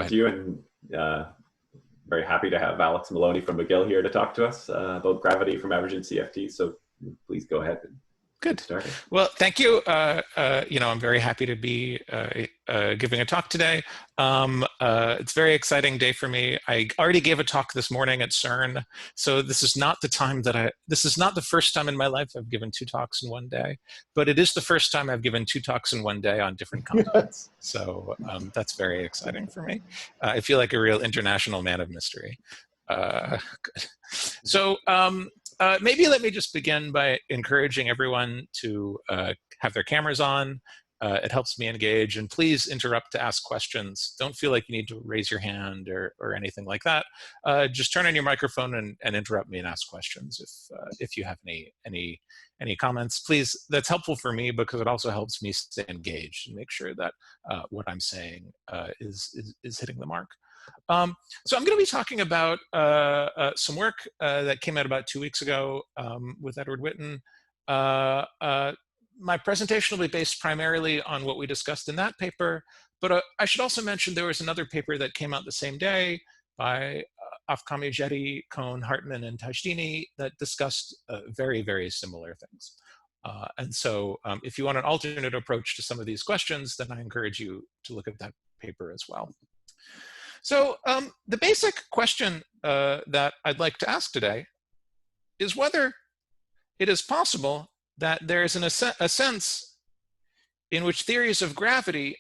to you, and very happy to have Alex Maloney from McGill here to talk to us about gravity from averaging CFTs. So please go ahead and Good. get started. Well, thank you. I'm very happy to be giving a talk today. It's a very exciting day for me. I already gave a talk this morning at CERN, so this is not the first time in my life I've given 2 talks in one day, but it is the first time I've given 2 talks in one day on different continents. So that's very exciting for me. I feel like a real international man of mystery. So maybe let me just begin by encouraging everyone to have their cameras on. It helps me engage, and please interrupt to ask questions. Don't feel like you need to raise your hand or anything like that. Just turn on your microphone and interrupt me and ask questions if you have any comments. Please, that's helpful for me because it also helps me stay engaged and make sure that what I'm saying is hitting the mark. So I'm going to be talking about some work that came out about 2 weeks ago with Edward Witten. My presentation will be based primarily on what we discussed in that paper, but I should also mention there was another paper that came out the same day by Afkhami Jetty, Cohn, Hartman, and Tajdini that discussed very, very similar things. And so if you want an alternate approach to some of these questions, then I encourage you to look at that paper as well. So the basic question that I'd like to ask today is whether it is possible that there is a sense in which theories of gravity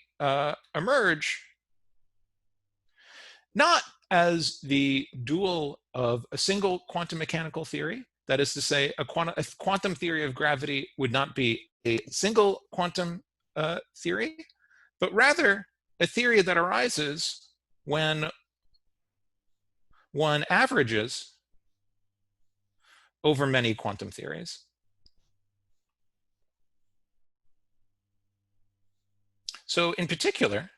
emerge not as the dual of a single quantum mechanical theory, that is to say, a quantum theory of gravity would not be a single quantum theory, but rather a theory that arises when one averages over many quantum theories. So in particular,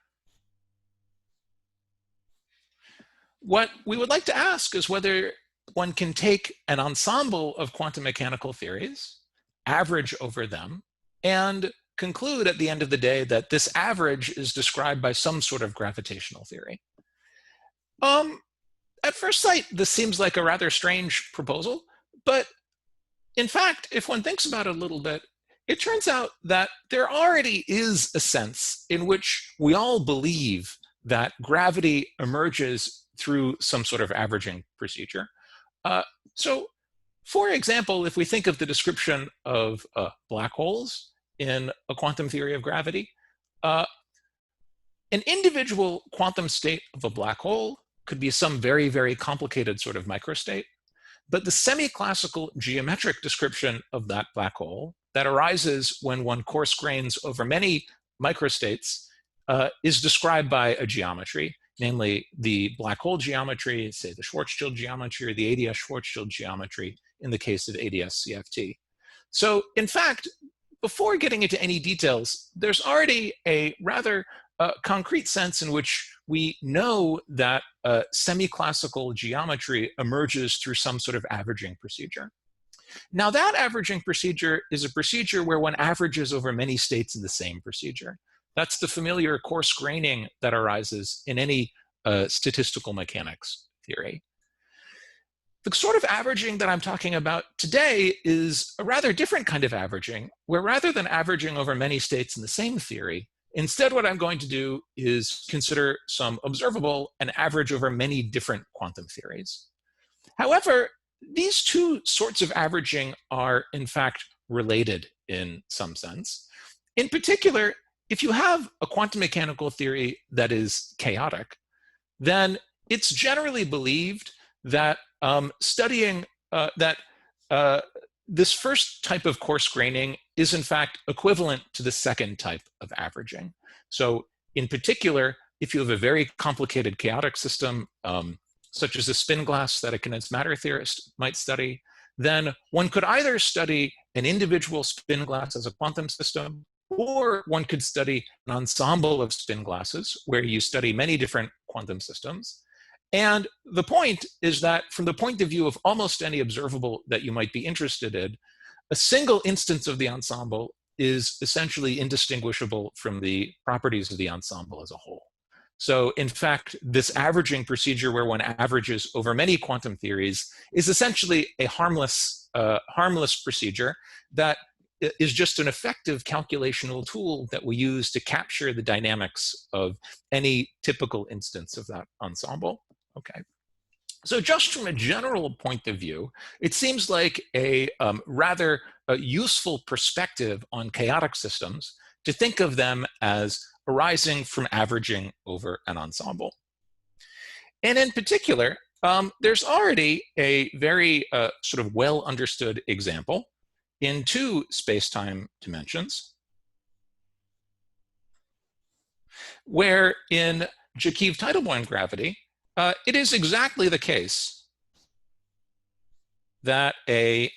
what we would like to ask is whether one can take an ensemble of quantum mechanical theories, average over them, and conclude at the end of the day that this average is described by some sort of gravitational theory. At first sight, this seems like a rather strange proposal, but in fact, if one thinks about it a little bit, it turns out that there already is a sense in which we all believe that gravity emerges through some sort of averaging procedure. So, for example, if we think of the description of black holes in a quantum theory of gravity, an individual quantum state of a black hole could be some very, very complicated sort of microstate. But the semi-classical geometric description of that black hole that arises when one coarse grains over many microstates is described by a geometry, namely the black hole geometry, say the Schwarzschild geometry, or the ADS-Schwarzschild geometry in the case of ADS-CFT. So in fact, before getting into any details, there's already a rather concrete sense in which we know that semi-classical geometry emerges through some sort of averaging procedure. Now that averaging procedure is a procedure where one averages over many states in the same procedure. That's the familiar coarse graining that arises in any statistical mechanics theory. The sort of averaging that I'm talking about today is a rather different kind of averaging, where rather than averaging over many states in the same theory, instead what I'm going to do is consider some observable and average over many different quantum theories. However, these two sorts of averaging are in fact related in some sense. In particular, if you have a quantum mechanical theory that is chaotic, then it's generally believed that this first type of coarse graining is in fact equivalent to the second type of averaging. So in particular, if you have a very complicated chaotic system, such as a spin glass that a condensed matter theorist might study, then one could either study an individual spin glass as a quantum system, or one could study an ensemble of spin glasses where you study many different quantum systems. And the point is that from the point of view of almost any observable that you might be interested in, a single instance of the ensemble is essentially indistinguishable from the properties of the ensemble as a whole. So in fact, this averaging procedure where one averages over many quantum theories is essentially a harmless procedure that is just an effective calculational tool that we use to capture the dynamics of any typical instance of that ensemble. Okay. So just from a general point of view, it seems like a rather useful perspective on chaotic systems to think of them as arising from averaging over an ensemble. And in particular, there's already a very sort of well understood example in two space-time dimensions, where in Jakob-Teitelbaum gravity, it is exactly the case that a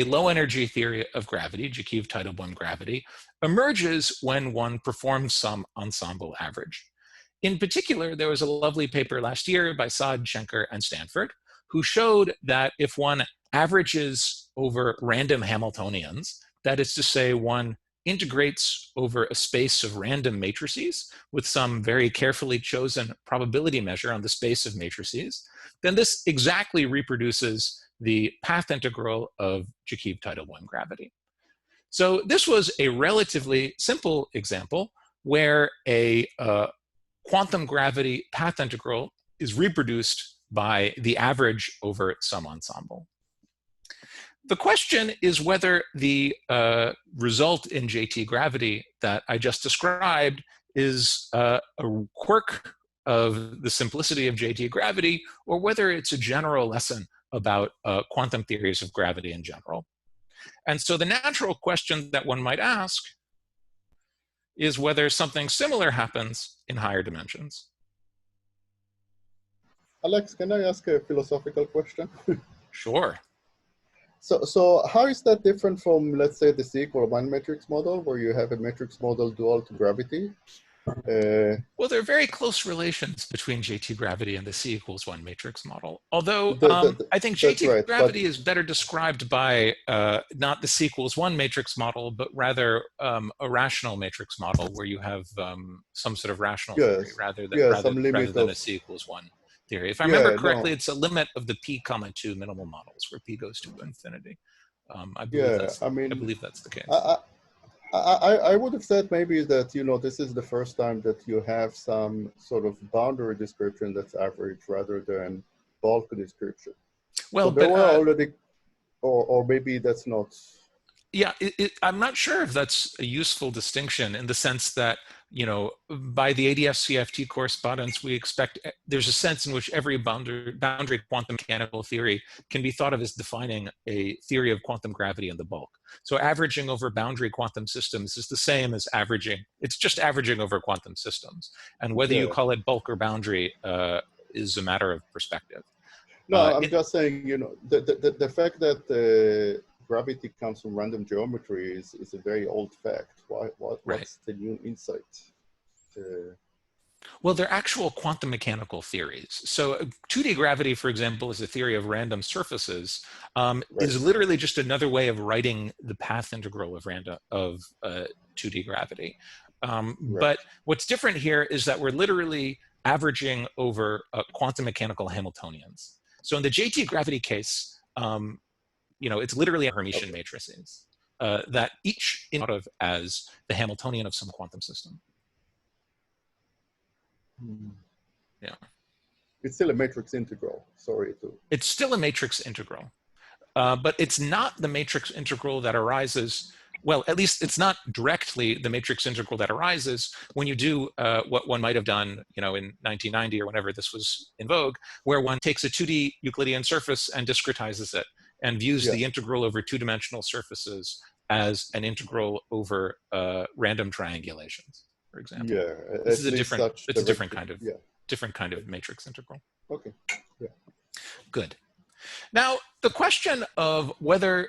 low energy theory of gravity, Jakob-Teitelbaum gravity, emerges when one performs some ensemble average. In particular, there was a lovely paper last year by Saad, Schenker, and Stanford, who showed that if one averages over random Hamiltonians, that is to say, one integrates over a space of random matrices with some very carefully chosen probability measure on the space of matrices, then this exactly reproduces the path integral of Jakob-Teitelbaum gravity. So this was a relatively simple example where a quantum gravity path integral is reproduced by the average over some ensemble. The question is whether the result in JT gravity that I just described is a quirk of the simplicity of JT gravity, or whether it's a general lesson about quantum theories of gravity in general. And so the natural question that one might ask is whether something similar happens in higher dimensions. Alex, can I ask a philosophical question? Sure. So how is that different from, let's say, the Siegel-Weil matrix model, where you have a matrix model dual to gravity? Well, there are very close relations between JT gravity and the C=1 matrix model. Although I think JT gravity is better described by not the C=1 matrix model, but rather a rational matrix model where you have some sort of rational theory rather than a C=1 theory. If I remember correctly, it's a limit of the p(2) minimal models where p goes to infinity. I believe that's the case. I would have said maybe that, you know, this is the first time that you have some sort of boundary description that's average rather than bulk description. Well, so there were already, or maybe that's not. Yeah, I'm not sure if that's a useful distinction in the sense that, you know, by the ADS CFT correspondence, we expect there's a sense in which every boundary quantum mechanical theory can be thought of as defining a theory of quantum gravity in the bulk. So averaging over boundary quantum systems is the same as averaging, it's just averaging over quantum systems. And whether you call it bulk or boundary is a matter of perspective. No, I'm just saying, you know, the fact that gravity comes from random geometry is a very old fact. What's the new insight? Well, they're actual quantum mechanical theories. So 2D gravity, for example, is a theory of random surfaces, is literally just another way of writing the path integral of 2D gravity. But what's different here is that we're literally averaging over quantum mechanical Hamiltonians. So in the JT gravity case, you know, it's literally a Hermitian matrices that each is thought of as the Hamiltonian of some quantum system. Yeah. It's still a matrix integral. Sorry to. It's still a matrix integral, but it's not the matrix integral that arises. Well, at least it's not directly the matrix integral that arises when you do what one might have done, you know, in 1990 or whenever this was in vogue, where one takes a 2D Euclidean surface and discretizes it and views the integral over two-dimensional surfaces as an integral over random triangulations, for example. Yeah, this is a different kind of matrix integral. Okay. Yeah. Good. Now, the question of whether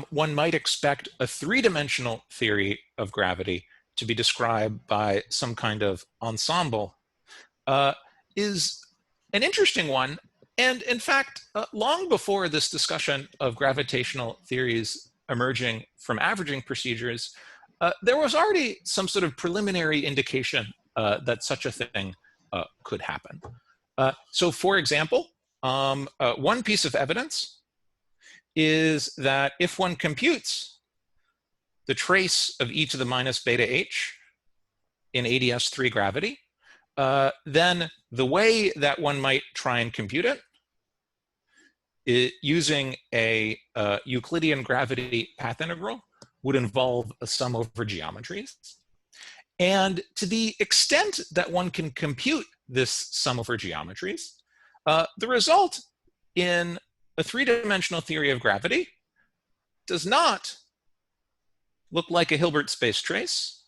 one might expect a three-dimensional theory of gravity to be described by some kind of ensemble is an interesting one. And in fact, long before this discussion of gravitational theories emerging from averaging procedures, there was already some sort of preliminary indication that such a thing could happen. So for example, one piece of evidence is that if one computes the trace of e to the minus beta h in ADS3 gravity, then the way that one might try and compute it using a Euclidean gravity path integral would involve a sum over geometries. And to the extent that one can compute this sum over geometries, the result in a three-dimensional theory of gravity does not look like a Hilbert space trace,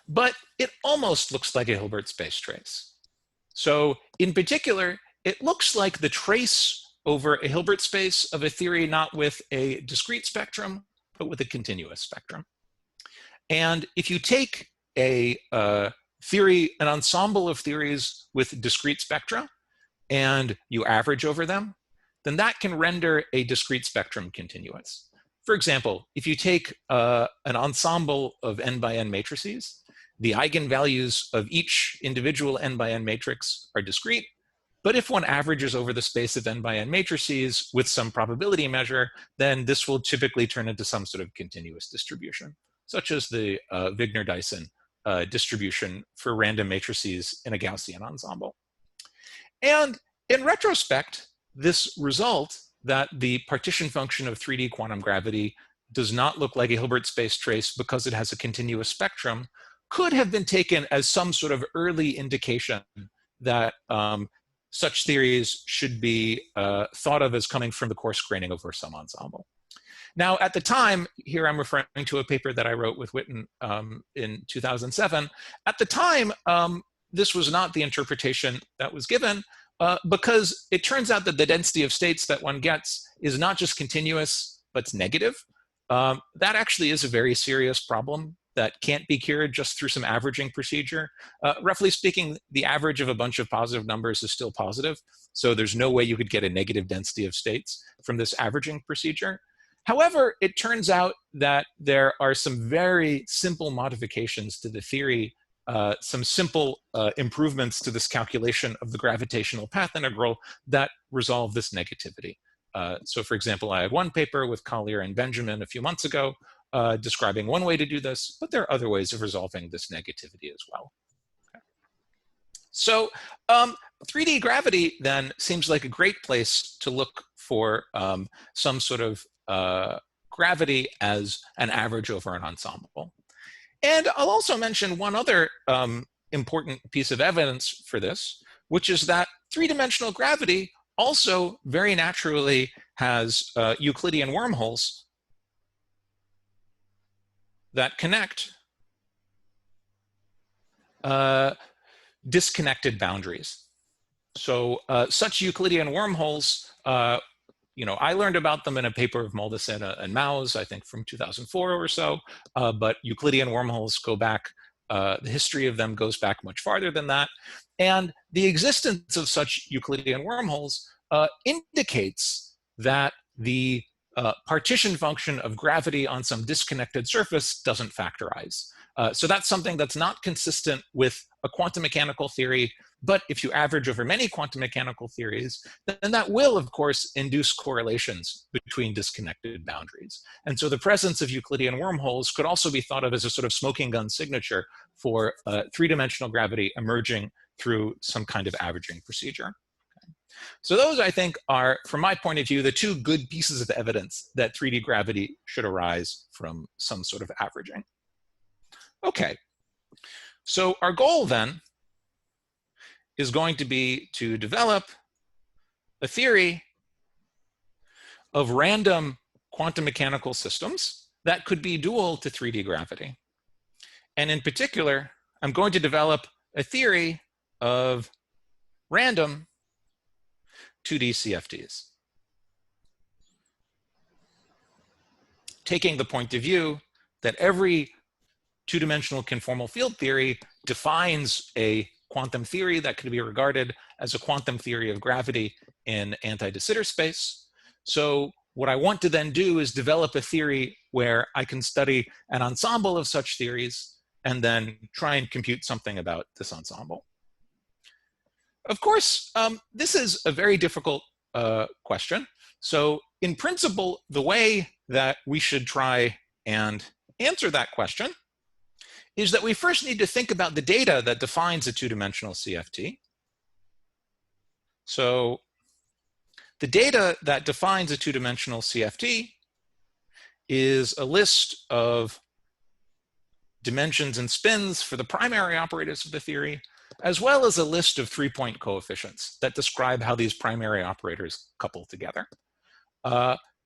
but it almost looks like a Hilbert space trace. So in particular, it looks like the trace over a Hilbert space of a theory not with a discrete spectrum, but with a continuous spectrum. And if you take a theory, an ensemble of theories with discrete spectra, and you average over them, then that can render a discrete spectrum continuous. For example, if you take an ensemble of n by n matrices, the eigenvalues of each individual n by n matrix are discrete, but if one averages over the space of n by n matrices with some probability measure, then this will typically turn into some sort of continuous distribution, such as the Wigner-Dyson distribution for random matrices in a Gaussian ensemble. And in retrospect, this result that the partition function of 3D quantum gravity does not look like a Hilbert space trace because it has a continuous spectrum could have been taken as some sort of early indication that such theories should be thought of as coming from the coarse graining over some ensemble. Now, at the time, here I'm referring to a paper that I wrote with Witten in 2007. At the time, this was not the interpretation that was given because it turns out that the density of states that one gets is not just continuous, but it's negative. That actually is a very serious problem that can't be cured just through some averaging procedure. Roughly speaking, the average of a bunch of positive numbers is still positive, so there's no way you could get a negative density of states from this averaging procedure. However, it turns out that there are some very simple modifications to the theory, some simple improvements to this calculation of the gravitational path integral that resolve this negativity. So for example, I had one paper with Collier and Benjamin a few months ago describing one way to do this, but there are other ways of resolving this negativity as well. Okay. So 3D gravity then seems like a great place to look for some sort of gravity as an average over an ensemble. And I'll also mention one other important piece of evidence for this, which is that three-dimensional gravity also very naturally has Euclidean wormholes that connect disconnected boundaries. So such Euclidean wormholes, I learned about them in a paper of Moldesen and Maus, I think from 2004 or so, but Euclidean wormholes go back, the history of them goes back much farther than that. And the existence of such Euclidean wormholes indicates that the partition function of gravity on some disconnected surface doesn't factorize. So that's something that's not consistent with a quantum mechanical theory, but if you average over many quantum mechanical theories, then that will, of course, induce correlations between disconnected boundaries. And so the presence of Euclidean wormholes could also be thought of as a sort of smoking gun signature for three-dimensional gravity emerging through some kind of averaging procedure. So those, I think, are, from my point of view, the two good pieces of evidence that 3D gravity should arise from some sort of averaging. Okay, so our goal then is going to be to develop a theory of random quantum mechanical systems that could be dual to 3D gravity. And in particular, I'm going to develop a theory of random 2D CFTs, taking the point of view that every two-dimensional conformal field theory defines a quantum theory that could be regarded as a quantum theory of gravity in anti-de Sitter space. So what I want to then do is develop a theory where I can study an ensemble of such theories and then try and compute something about this ensemble. Of course, this is a very difficult question. So in principle, the way that we should try and answer that question is that we first need to think about the data that defines a two-dimensional CFT. So the data that defines a two-dimensional CFT is a list of dimensions and spins for the primary operators of the theory, as well as a list of three-point coefficients that describe how these primary operators couple together.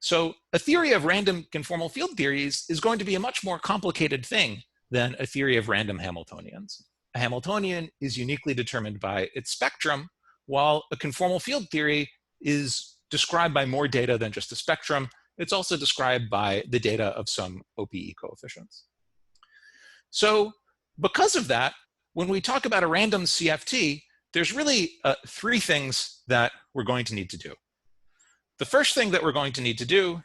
So a theory of random conformal field theories is going to be a much more complicated thing than a theory of random Hamiltonians. A Hamiltonian is uniquely determined by its spectrum, while a conformal field theory is described by more data than just a spectrum. It's also described by the data of some OPE coefficients. So because of that, when we talk about a random CFT, there's really three things that we're going to need to do. The first thing that we're going to need to do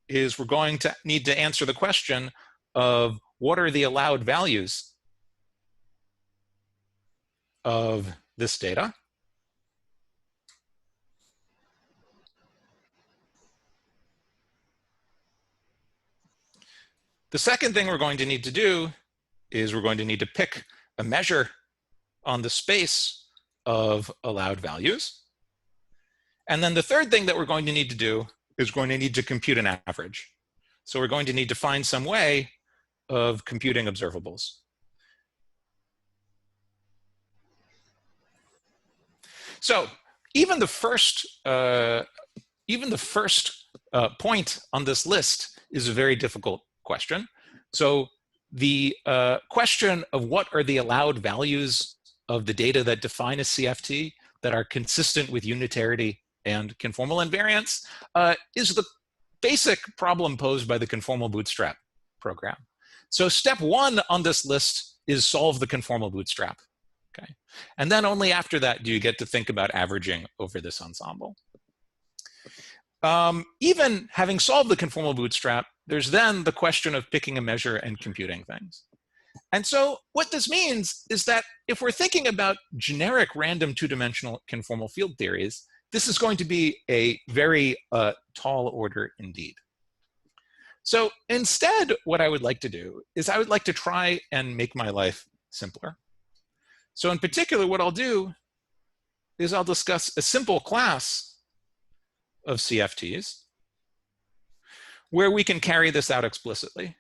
is we're going to need to answer the question of what are the allowed values of this data. The second thing we're going to need to do is we're going to need to pick a measure on the space of allowed values. And then the third thing that we're going to need to do is we're going to need to compute an average. So we're going to need to find some way of computing observables. So even the first point on this list is a very difficult question. So the question of what are the allowed values of the data that define a CFT that are consistent with unitarity and conformal invariance is the basic problem posed by the conformal bootstrap program. So step one on this list is solve the conformal bootstrap. Okay. And then only after that do you get to think about averaging over this ensemble. Even having solved the conformal bootstrap, there's then the question of picking a measure and computing things. And so what this means is that if we're thinking about generic random two-dimensional conformal field theories, this is going to be a very tall order indeed. So instead, what I would like to do is I would like to try and make my life simpler. So in particular, what I'll do is I'll discuss a simple class of CFTs where we can carry this out explicitly.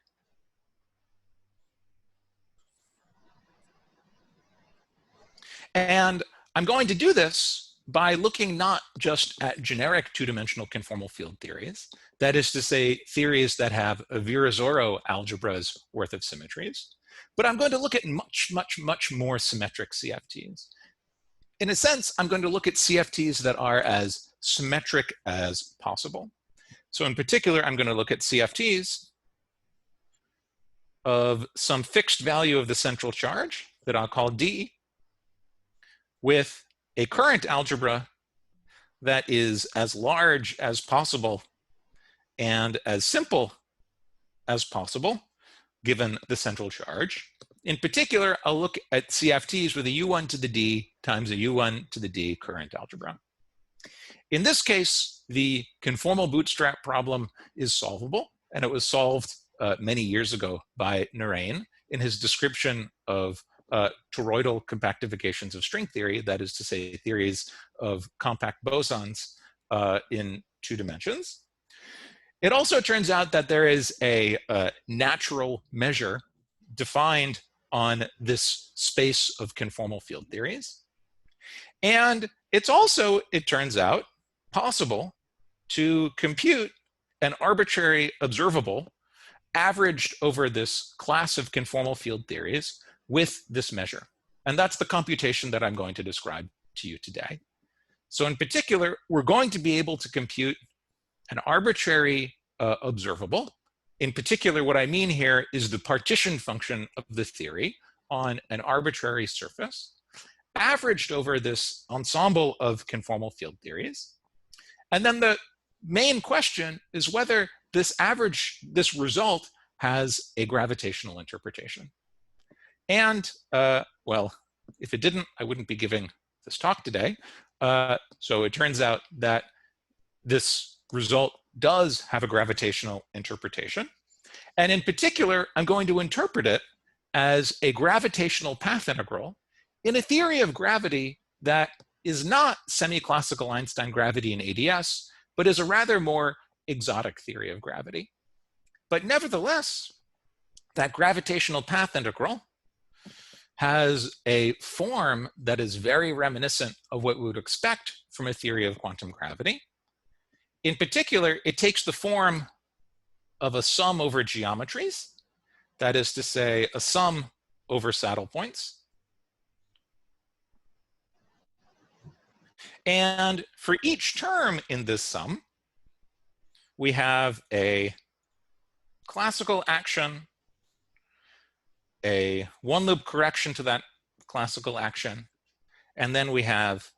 And I'm going to do this by looking not just at generic two-dimensional conformal field theories, that is to say, theories that have a Virasoro algebra's worth of symmetries, but I'm going to look at much, much, much more symmetric CFTs. In a sense, I'm going to look at CFTs that are as symmetric as possible. So in particular, I'm going to look at CFTs of some fixed value of the central charge that I'll call D, with a current algebra that is as large as possible and as simple as possible, given the central charge. In particular, I'll look at CFTs with a U1 to the D times a U1 to the D current algebra. In this case, the conformal bootstrap problem is solvable, and it was solved many years ago by Narain in his description of toroidal compactifications of string theory, that is to say, theories of compact bosons in 2 dimensions. It also turns out that there is a natural measure defined on this space of conformal field theories. And it's also, it turns out, possible to compute an arbitrary observable averaged over this class of conformal field theories with this measure. And that's the computation that I'm going to describe to you today. So in particular, we're going to be able to compute an arbitrary observable. In particular, what I mean here is the partition function of the theory on an arbitrary surface averaged over this ensemble of conformal field theories. And then main question is whether this result has a gravitational interpretation. And, well, if it didn't, I wouldn't be giving this talk today. So it turns out that this result does have a gravitational interpretation. And in particular, I'm going to interpret it as a gravitational path integral in a theory of gravity that is not semi-classical Einstein gravity in ADS, but is a rather more exotic theory of gravity. But nevertheless, that gravitational path integral has a form that is very reminiscent of what we would expect from a theory of quantum gravity. In particular, it takes the form of a sum over geometries, that is to say, a sum over saddle points. And for each term in this sum, we have a classical action, a one-loop correction to that classical action, and then we have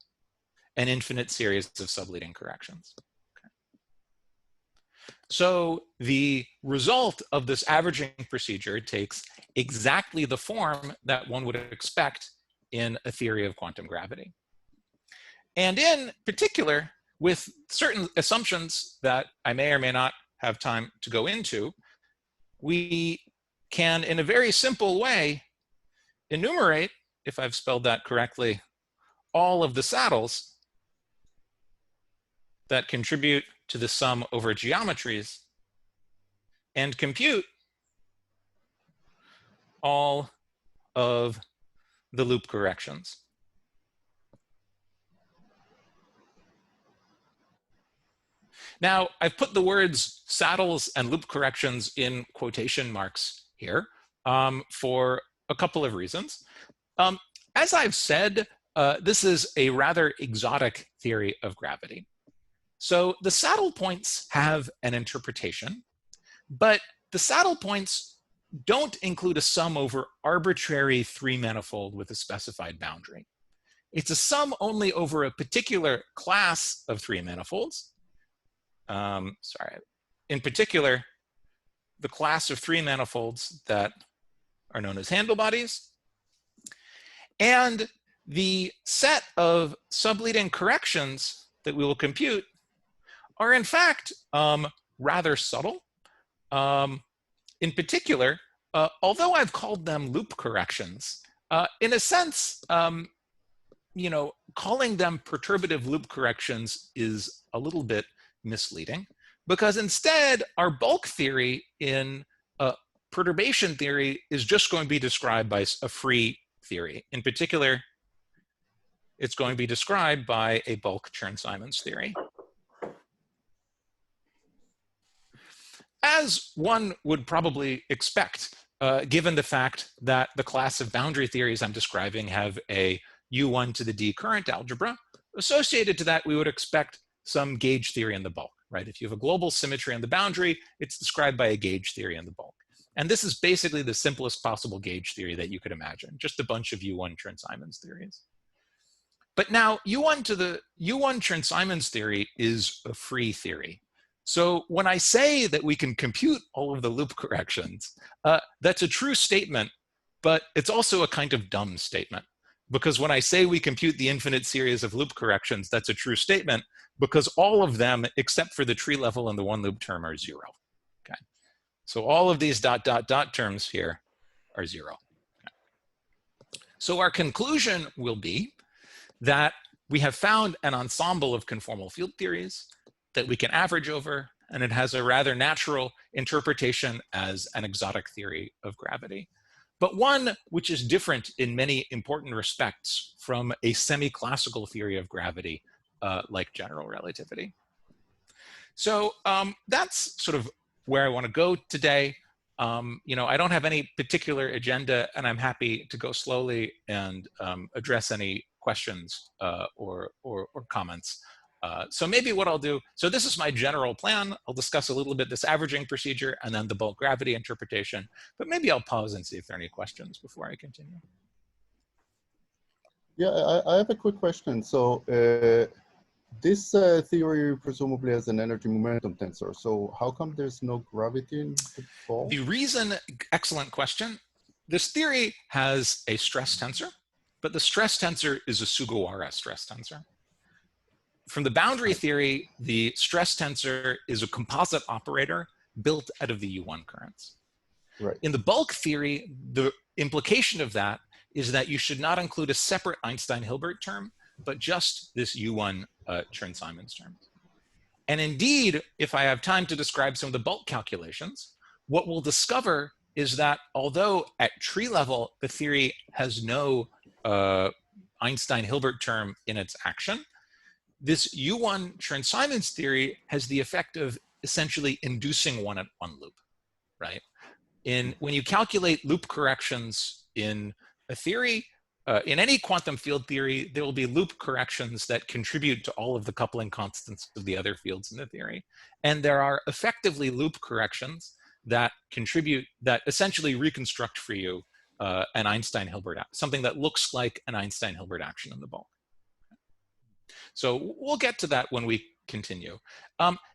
an infinite series of subleading corrections. Okay. So the result of this averaging procedure takes exactly the form that one would expect in a theory of quantum gravity. And in particular, with certain assumptions that I may or may not have time to go into, we can, in a very simple way, enumerate, if I've spelled that correctly, all of the saddles that contribute to the sum over geometries and compute all of the loop corrections. Now, I've put the words saddles and loop corrections in quotation marks here for a couple of reasons. As I've said, this is a rather exotic theory of gravity. So the saddle points have an interpretation, but the saddle points don't include a sum over arbitrary three-manifold with a specified boundary. It's a sum only over a particular class of three-manifolds. In particular, the class of three manifolds that are known as handle bodies. And the set of subleading corrections that we will compute are in fact rather subtle. In particular, although I've called them loop corrections, in a sense, you know, calling them perturbative loop corrections is a little bit misleading, because instead our bulk theory in perturbation theory is just going to be described by a free theory. In particular, it's going to be described by a bulk Chern-Simons theory. As one would probably expect, given the fact that the class of boundary theories I'm describing have a U1 to the D current algebra, associated to that, we would expect some gauge theory in the bulk, right? If you have a global symmetry on the boundary, it's described by a gauge theory in the bulk. And this is basically the simplest possible gauge theory that you could imagine, just a bunch of U1 Chern-Simons theories. But now U1 to the U1 Chern-Simons theory is a free theory. So when I say that we can compute all of the loop corrections, that's a true statement, but it's also a kind of dumb statement. Because when I say we compute the infinite series of loop corrections, that's a true statement, because all of them, except for the tree level and the one loop term, are zero. Okay. So all of these ... terms here are zero. Okay. So our conclusion will be that we have found an ensemble of conformal field theories that we can average over, and it has a rather natural interpretation as an exotic theory of gravity, but one which is different in many important respects from a semi-classical theory of gravity like general relativity. So that's sort of where I want to go today. You know, I don't have any particular agenda, and I'm happy to go slowly and address any questions or comments. So maybe what I'll do, so this is my general plan. I'll discuss a little bit this averaging procedure and then the bulk gravity interpretation, but maybe I'll pause and see if there are any questions before I continue. Yeah, I have a quick question. So This theory presumably has an energy momentum tensor. So how come there's no gravity in the ball? The reason, excellent question. This theory has a stress tensor, but the stress tensor is a Sugawara stress tensor. From the boundary theory, the stress tensor is a composite operator built out of the U1 currents. Right. In the bulk theory, the implication of that is that you should not include a separate Einstein-Hilbert term, but just this U1 Chern-Simons term. And indeed, if I have time to describe some of the bulk calculations, what we'll discover is that although at tree level, the theory has no Einstein-Hilbert term in its action, this U1 Chern-Simons theory has the effect of essentially inducing one at one loop, right? When you calculate loop corrections in a theory, in any quantum field theory, there will be loop corrections that contribute to all of the coupling constants of the other fields in the theory. And there are effectively loop corrections that contribute, that essentially reconstruct for you an Einstein-Hilbert, something that looks like an Einstein-Hilbert action in the bulk. So we'll get to that when we continue.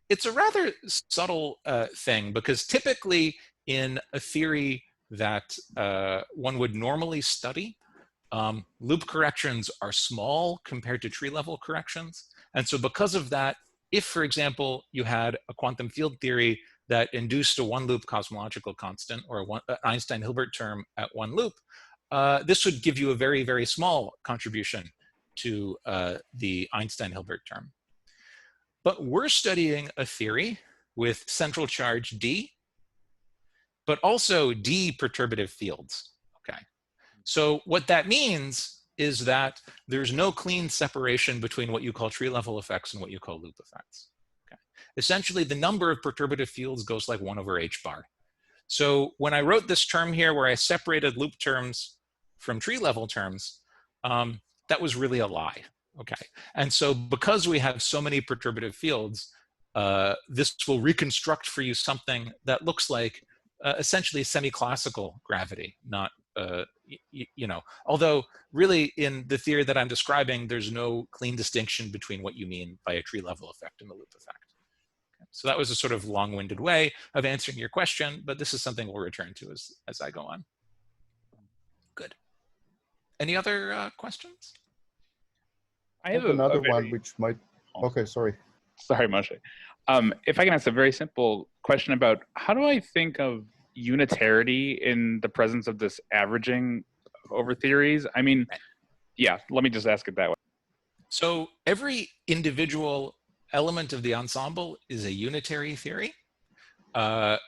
It's a rather subtle thing, because typically in a theory that one would normally study, loop corrections are small compared to tree level corrections. And so because of that, if, for example, you had a quantum field theory that induced a one loop cosmological constant or an Einstein-Hilbert term at one loop, this would give you a very, very small contribution to the Einstein-Hilbert term. But we're studying a theory with central charge D, but also D perturbative fields, okay? So what that means is that there's no clean separation between what you call tree level effects and what you call loop effects, okay? Essentially, the number of perturbative fields goes like 1 over h bar. So when I wrote this term here where I separated loop terms from tree level terms, that was really a lie, okay? And so because we have so many perturbative fields, this will reconstruct for you something that looks like essentially semi-classical gravity, not, you know, although really in the theory that I'm describing, there's no clean distinction between what you mean by a tree level effect and the loop effect. Okay. So that was a sort of long-winded way of answering your question, but this is something we'll return to as I go on. Good. Any other questions? I have another one which might, okay, sorry. Sorry, Moshe. If I can ask a very simple question about how do I think of unitarity in the presence of this averaging over theories? I mean, yeah, let me just ask it that way. So every individual element of the ensemble is a unitary theory. The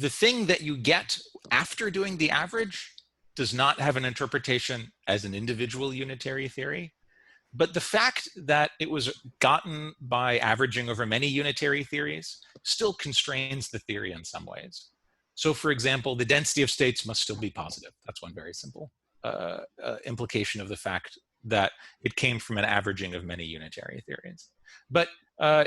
thing that you get after doing the average does not have an interpretation as an individual unitary theory. But the fact that it was gotten by averaging over many unitary theories still constrains the theory in some ways. So for example, the density of states must still be positive. That's one very simple implication of the fact that it came from an averaging of many unitary theories. But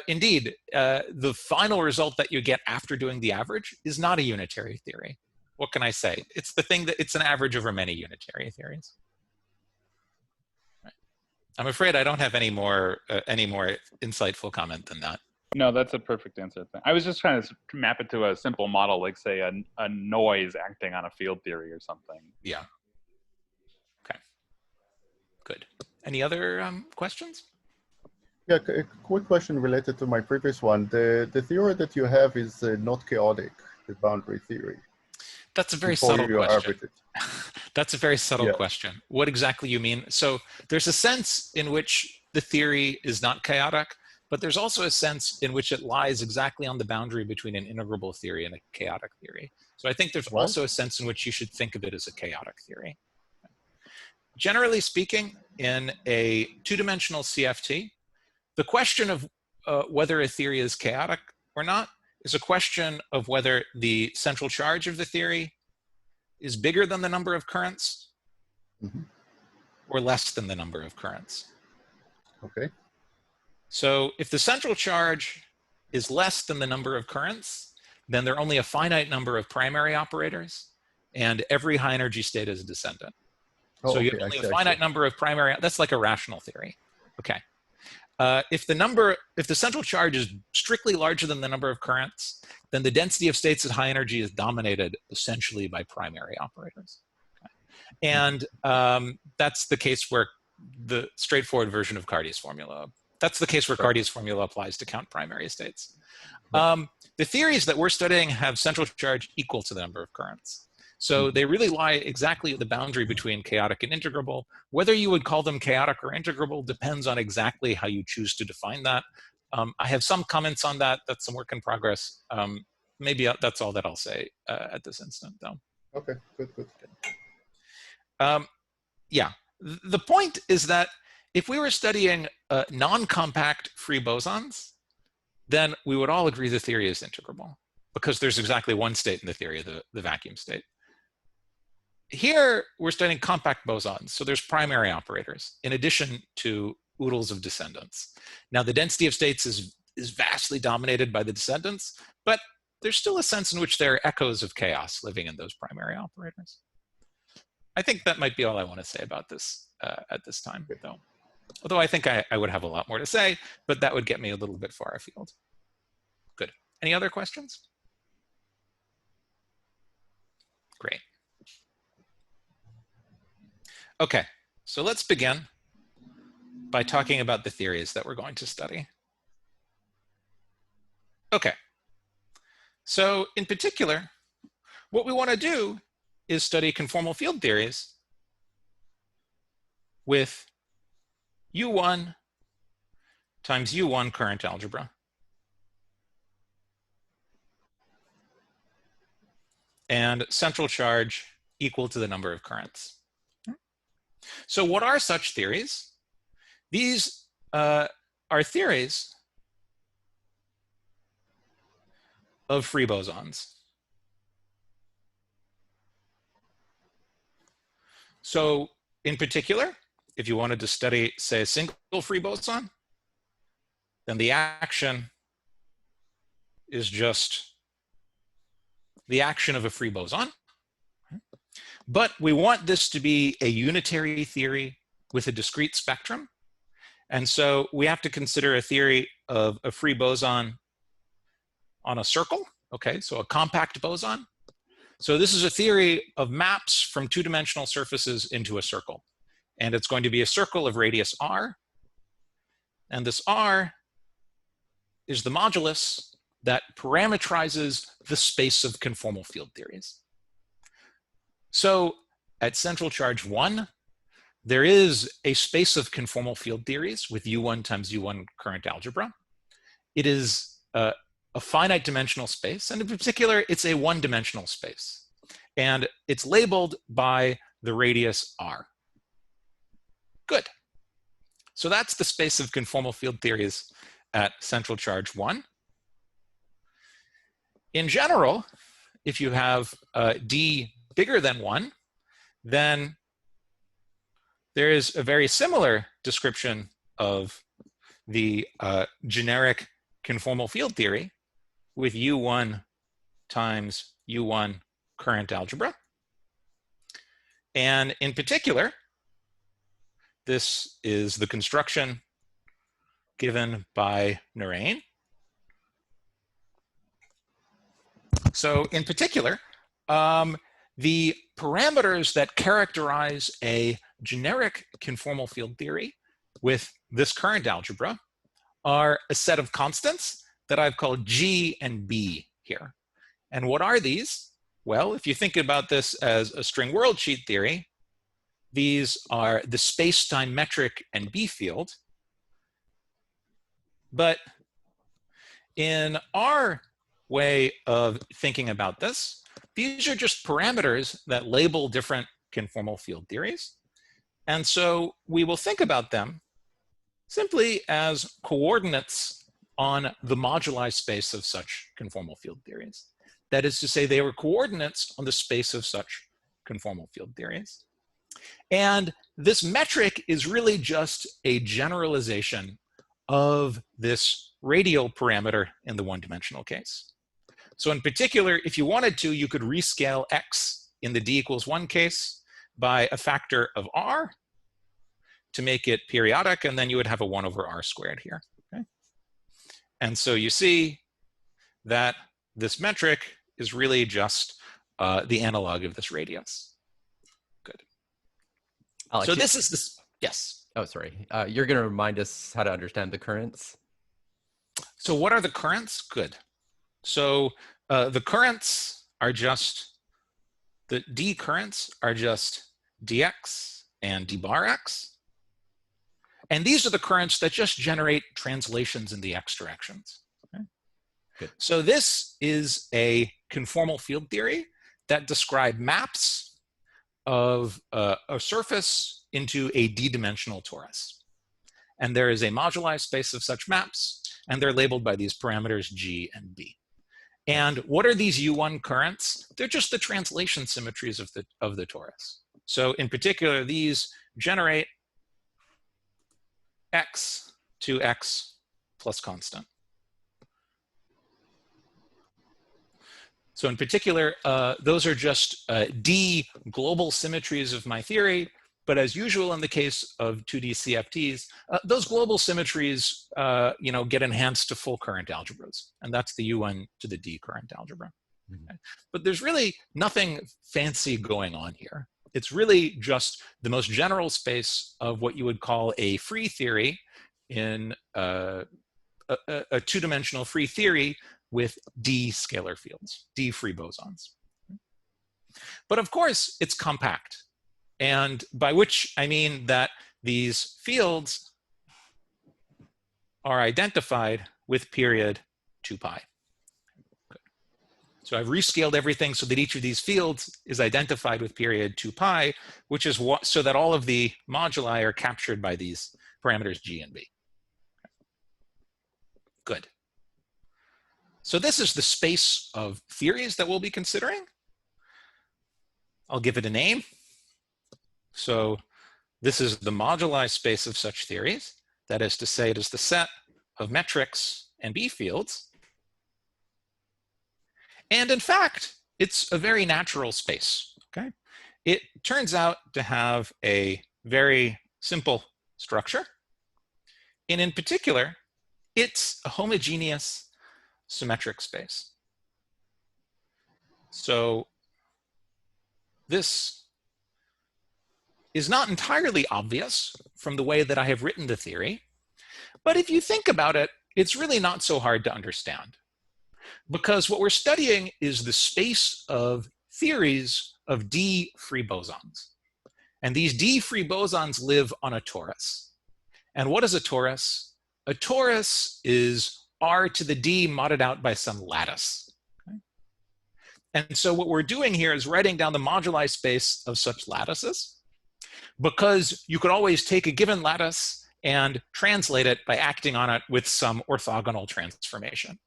indeed, the final result that you get after doing the average is not a unitary theory. What can I say? It's the thing that it's an average over many unitary theories. I'm afraid I don't have any more insightful comment than that. No, that's a perfect answer. I was just trying to map it to a simple model, like say a noise acting on a field theory or something. Yeah. Okay. Good. Any other questions? Yeah, a quick question related to my previous one. The theory that you have is not chaotic, the boundary theory. That's a very subtle question. That's a very subtle question. What exactly you mean? So there's a sense in which the theory is not chaotic, but there's also a sense in which it lies exactly on the boundary between an integrable theory and a chaotic theory. So I think there's also a sense in which you should think of it as a chaotic theory. Generally speaking, in a two-dimensional CFT, the question of whether a theory is chaotic or not is a question of whether the central charge of the theory is bigger than the number of currents or less than the number of currents. Okay. So if the central charge is less than the number of currents, then there are only a finite number of primary operators, and every high energy state is a descendant. So you have only a finite number of primary, that's like a rational theory. Okay. if the central charge is strictly larger than the number of currents, then the density of states at high energy is dominated essentially by primary operators. Okay. And that's the case where the straightforward version of Cardy's formula. That's the case where Cardy's formula applies to count primary states. The theories that we're studying have central charge equal to the number of currents. So they really lie exactly at the boundary between chaotic and integrable. Whether you would call them chaotic or integrable depends on exactly how you choose to define that. I have some comments on that. That's some work in progress. Maybe that's all that I'll say at this instant, though. Okay, good. Yeah, the point is that if we were studying non-compact free bosons, then we would all agree the theory is integrable because there's exactly one state in the theory, the vacuum state. Here, we're studying compact bosons, so there's primary operators in addition to oodles of descendants. Now, the density of states is vastly dominated by the descendants, but there's still a sense in which there are echoes of chaos living in those primary operators. I think that might be all I want to say about this at this time, though. Although I think I would have a lot more to say, but that would get me a little bit far afield. Good. Any other questions? Great. Okay, so let's begin by talking about the theories that we're going to study. Okay, so in particular, what we want to do is study conformal field theories with U1 times U1 current algebra. And central charge equal to the number of currents. So what are such theories? These are theories of free bosons. So in particular, if you wanted to study, say, a single free boson, then the action is just the action of a free boson. But we want this to be a unitary theory with a discrete spectrum. And so we have to consider a theory of a free boson on a circle, okay, so a compact boson. So this is a theory of maps from two-dimensional surfaces into a circle. And it's going to be a circle of radius r. And this r is the modulus that parametrizes the space of conformal field theories. So at central charge 1, there is a space of conformal field theories with U1 times U1 current algebra. It is a finite dimensional space, and in particular, it's a one-dimensional space. And it's labeled by the radius r. Good. So that's the space of conformal field theories at central charge 1. In general, if you have d bigger than 1, then there is a very similar description of the generic conformal field theory with U1 times U1 current algebra. And in particular, this is the construction given by Narain. So in particular, the parameters that characterize a generic conformal field theory with this current algebra are a set of constants that I've called G and B here. And what are these? Well, if you think about this as a string world sheet theory, these are the space-time metric and B field. But in our way of thinking about this, these are just parameters that label different conformal field theories. And so we will think about them simply as coordinates on the moduli space of such conformal field theories. That is to say, they were coordinates on the space of such conformal field theories. And this metric is really just a generalization of this radial parameter in the one-dimensional case. So in particular, if you wanted to, you could rescale x in the d equals 1 case by a factor of r to make it periodic, and then you would have a 1 over r squared here. Okay? And so you see that this metric is really just the analog of this radius. Good. Alex, so this is this, yes. Oh, sorry. You're going to remind us how to understand the currents? So what are the currents? Good. So the currents are just, the d currents are just dx and d bar x. And these are the currents that just generate translations in the x directions. Okay? Good. So this is a conformal field theory that describe maps of a surface into a d-dimensional torus. And there is a moduli space of such maps, and they're labeled by these parameters g and b. And what are these U1 currents? They're just the translation symmetries of the torus. So in particular, these generate x to x plus constant. So in particular, those are just d global symmetries of my theory. But as usual in the case of 2D CFTs, those global symmetries get enhanced to full current algebras. And that's the U1 to the D current algebra. Mm-hmm. Okay? But there's really nothing fancy going on here. It's really just the most general space of what you would call a free theory in a two-dimensional free theory with D scalar fields, D free bosons. But of course, it's compact. And by which I mean that these fields are identified with period 2 pi. Good. So I've rescaled everything so that each of these fields is identified with period 2 pi, which is what, so that all of the moduli are captured by these parameters g and b. Good. So this is the space of theories that we'll be considering. I'll give it a name. So this is the moduli space of such theories. That is to say, it is the set of metrics and B fields. And in fact, it's a very natural space, okay? It turns out to have a very simple structure. And in particular, it's a homogeneous symmetric space. So this is not entirely obvious from the way that I have written the theory, but if you think about it, it's really not so hard to understand. Because what we're studying is the space of theories of D free bosons. And these D free bosons live on a torus. And what is a torus? A torus is R to the D modded out by some lattice. Okay? And so what we're doing here is writing down the moduli space of such lattices, because you could always take a given lattice and translate it by acting on it with some orthogonal transformation.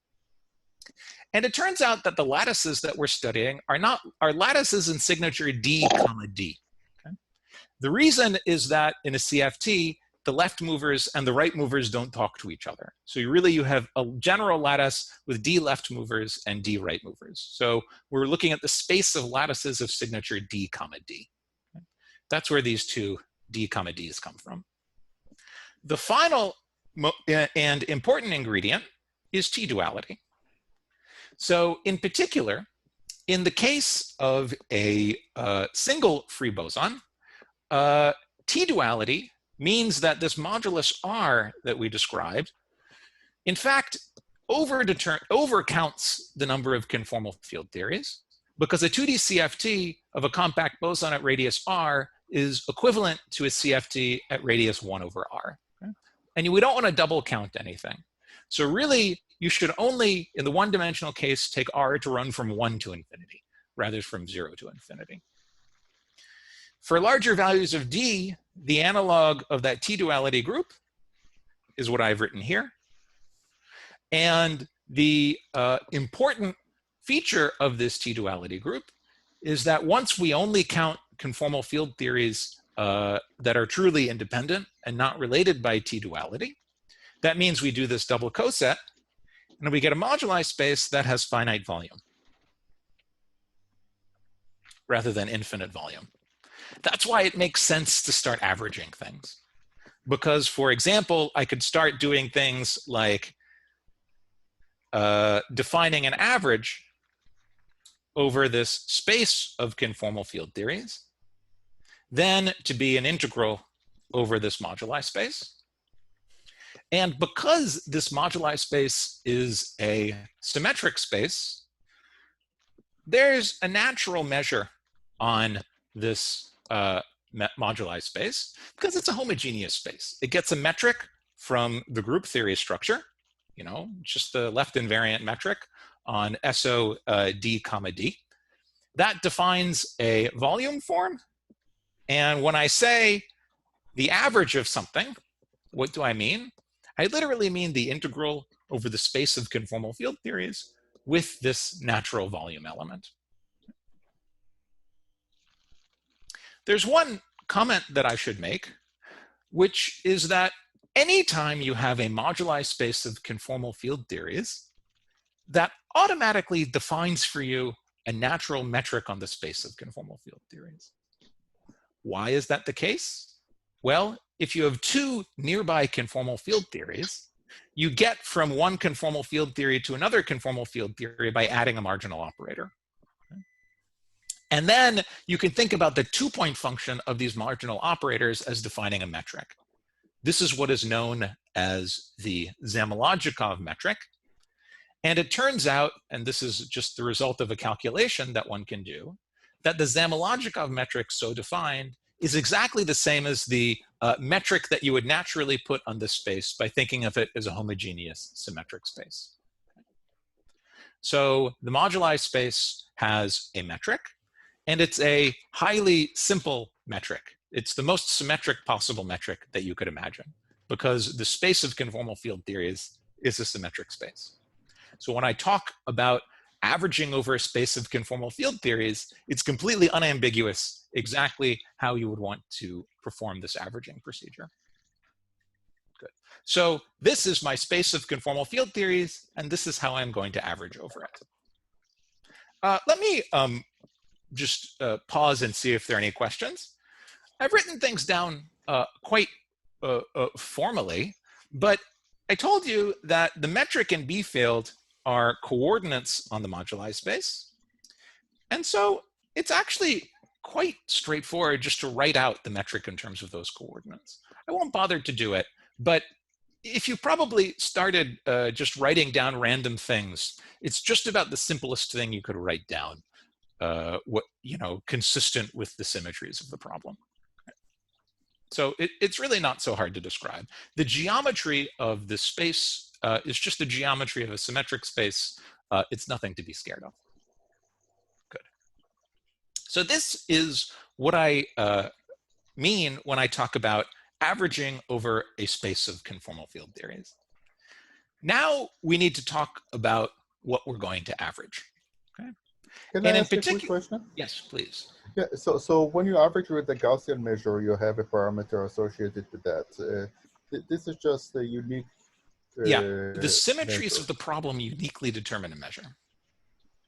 And it turns out that the lattices that we're studying are lattices in signature D, comma D. Okay? The reason is that in a CFT, the left movers and the right movers don't talk to each other. So you have a general lattice with D left movers and D right movers. So we're looking at the space of lattices of signature D, comma D. Okay? That's where these two D, comma Ds come from. The final and important ingredient is T-duality. So in particular, in the case of a single free boson, T-duality means that this modulus R that we described, in fact, overcounts the number of conformal field theories, because a 2D CFT of a compact boson at radius R is equivalent to a CFT at radius 1 over R. Okay? And we don't want to double count anything. So really, you should only, in the one-dimensional case, take R to run from 1 to infinity, rather from 0 to infinity. For larger values of D, the analog of that T-duality group is what I've written here. And the important feature of this T-duality group is that once we only count conformal field theories that are truly independent and not related by T-duality, that means we do this double coset, and we get a moduli space that has finite volume rather than infinite volume. That's why it makes sense to start averaging things. because, for example, I could start doing things like defining an average over this space of conformal field theories, then to be an integral over this moduli space. And because this moduli space is a symmetric space, there's a natural measure on this moduli space because it's a homogeneous space. It gets a metric from the group theory structure, you know, just the left invariant metric on SO D comma D. That defines a volume form. And when I say the average of something, what do I mean? I literally mean the integral over the space of conformal field theories with this natural volume element. There's one comment that I should make, which is that anytime you have a moduli space of conformal field theories, that automatically defines for you a natural metric on the space of conformal field theories. Why is that the case? Well, if you have two nearby conformal field theories, you get from one conformal field theory to another conformal field theory by adding a marginal operator. And then you can think about the two-point function of these marginal operators as defining a metric. This is what is known as the Zamologikov metric. And it turns out, and this is just the result of a calculation that one can do, that the Zamologikov metric so defined is exactly the same as the metric that you would naturally put on this space by thinking of it as a homogeneous symmetric space. So the moduli space has a metric, and it's a highly simple metric. It's the most symmetric possible metric that you could imagine, because the space of conformal field theories is a symmetric space. So when I talk about averaging over a space of conformal field theories, it's completely unambiguous exactly how you would want to perform this averaging procedure. Good. So this is my space of conformal field theories, and this is how I'm going to average over it. Let me just pause and see if there are any questions. I've written things down quite formally, but I told you that the metric and B field are coordinates on the moduli space. And so it's actually quite straightforward just to write out the metric in terms of those coordinates. I won't bother to do it, but if you probably started just writing down random things, it's just about the simplest thing you could write down, consistent with the symmetries of the problem. So it's really not so hard to describe. The geometry of the space is just the geometry of a symmetric space. It's nothing to be scared of. Good. So this is what I mean when I talk about averaging over a space of conformal field theories. Now we need to talk about what we're going to average. Okay. Can I ask a quick question? Yes, please. Yeah, so when you average with the Gaussian measure, you have a parameter associated with that. This is just a unique the symmetries measure. of the problem uniquely determine a measure.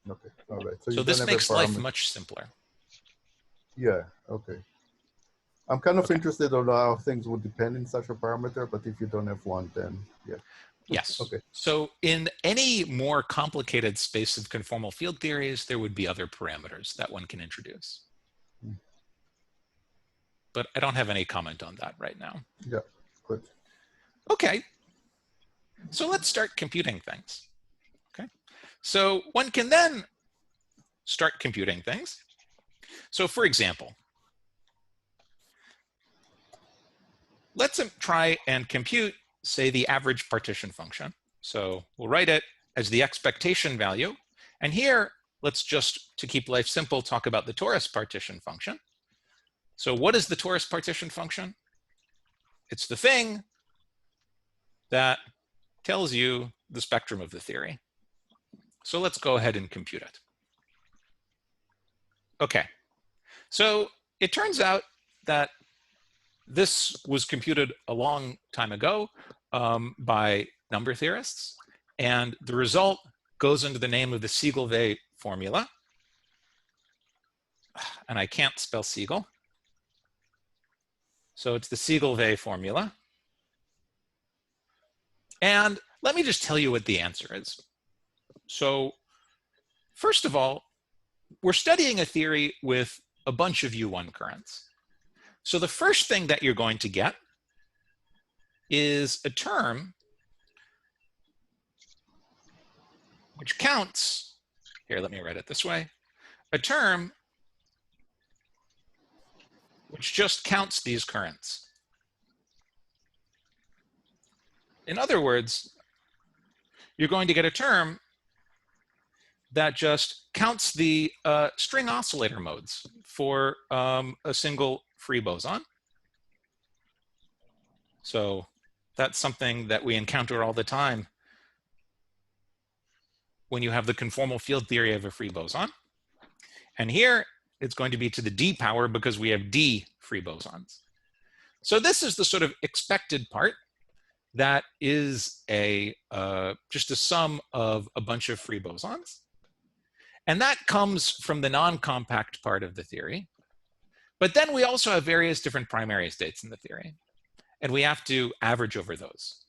Okay, all right. So this makes life much simpler. Yeah, okay. I'm kind of interested on how things would depend in such a parameter, but if you don't have one, then yeah. Yes. Okay. So in any more complicated space of conformal field theories, there would be other parameters that one can introduce. But I don't have any comment on that right now. Yeah, good. Okay. So let's start computing things. Okay. So one can then start computing things. So for example, let's try and compute, say, the average partition function. So we'll write it as the expectation value. And here, let's just, to keep life simple, talk about the torus partition function. So what is the torus partition function? It's the thing that tells you the spectrum of the theory. So let's go ahead and compute it. Okay. So it turns out that this was computed a long time ago by number theorists, and the result goes into the name of the Siegelvey formula. And I can't spell Siegel. So it's the Siegelvey formula. And let me just tell you what the answer is. So first of all, we're studying a theory with a bunch of U1 currents. So the first thing that you're going to get is a term which counts, here, let me write it this way, a term which just counts these currents. In other words, you're going to get a term that just counts the string oscillator modes for a single free boson. So that's something that we encounter all the time when you have the conformal field theory of a free boson. And here it's going to be to the d power because we have d free bosons. So this is the sort of expected part that is just a sum of a bunch of free bosons. And that comes from the non-compact part of the theory. But then we also have various different primary states in the theory. And we have to average over those.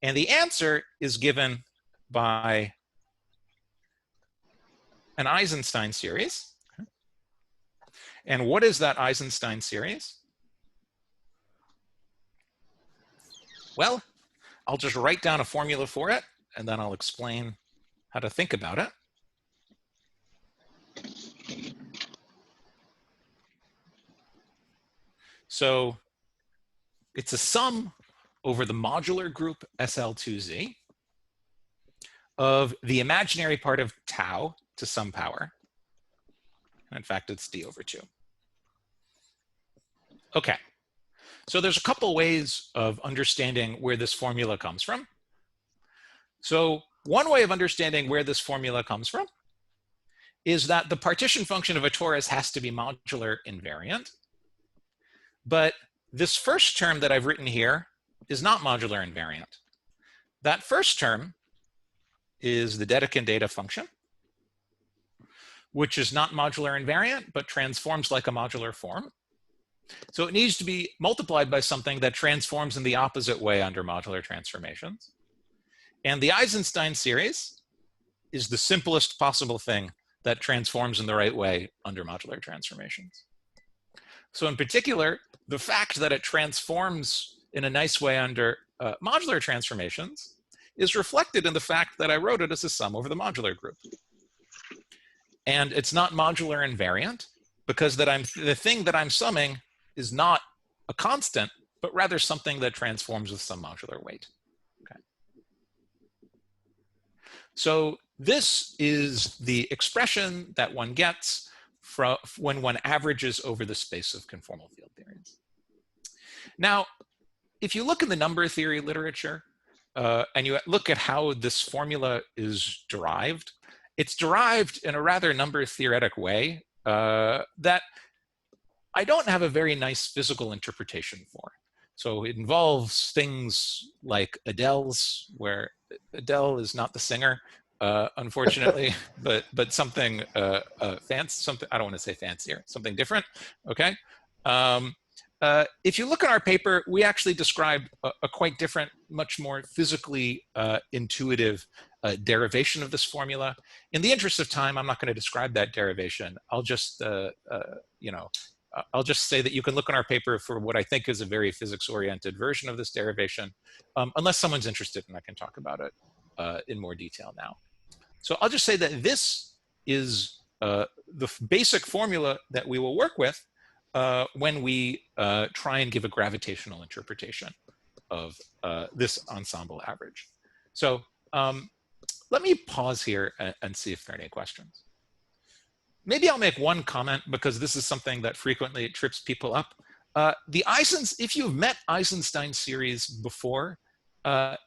And the answer is given by an Eisenstein series. And what is that Eisenstein series? Well, I'll just write down a formula for it, and then I'll explain how to think about it. So it's a sum over the modular group SL2Z of the imaginary part of tau to some power. In fact, it's d over 2. Okay, so there's a couple ways of understanding where this formula comes from. So one way of understanding where this formula comes from is that the partition function of a torus has to be modular invariant. But this first term that I've written here is not modular invariant. That first term is the Dedekind data function, which is not modular invariant, but transforms like a modular form. So it needs to be multiplied by something that transforms in the opposite way under modular transformations. And the Eisenstein series is the simplest possible thing that transforms in the right way under modular transformations. So in particular, the fact that it transforms in a nice way under modular transformations is reflected in the fact that I wrote it as a sum over the modular group. And it's not modular invariant because the thing that I'm summing is not a constant, but rather something that transforms with some modular weight. Okay. So this is the expression that one gets when one averages over the space of conformal field theories. Now, if you look in the number theory literature and you look at how this formula is derived, it's derived in a rather number theoretic way that I don't have a very nice physical interpretation for. So it involves things like Adele's, where Adele is not the singer, unfortunately, but something fancy, something, I don't want to say fancier, something different, okay? If you look at our paper, we actually describe a quite different, much more physically intuitive derivation of this formula. In the interest of time, I'm not going to describe that derivation. I'll just, I'll just say that you can look on our paper for what I think is a very physics-oriented version of this derivation, unless someone's interested and I can talk about it in more detail now. So I'll just say that this is the basic formula that we will work with when we try and give a gravitational interpretation of this ensemble average. So let me pause here and see if there are any questions. Maybe I'll make one comment because this is something that frequently trips people up. If you've met Eisenstein series before,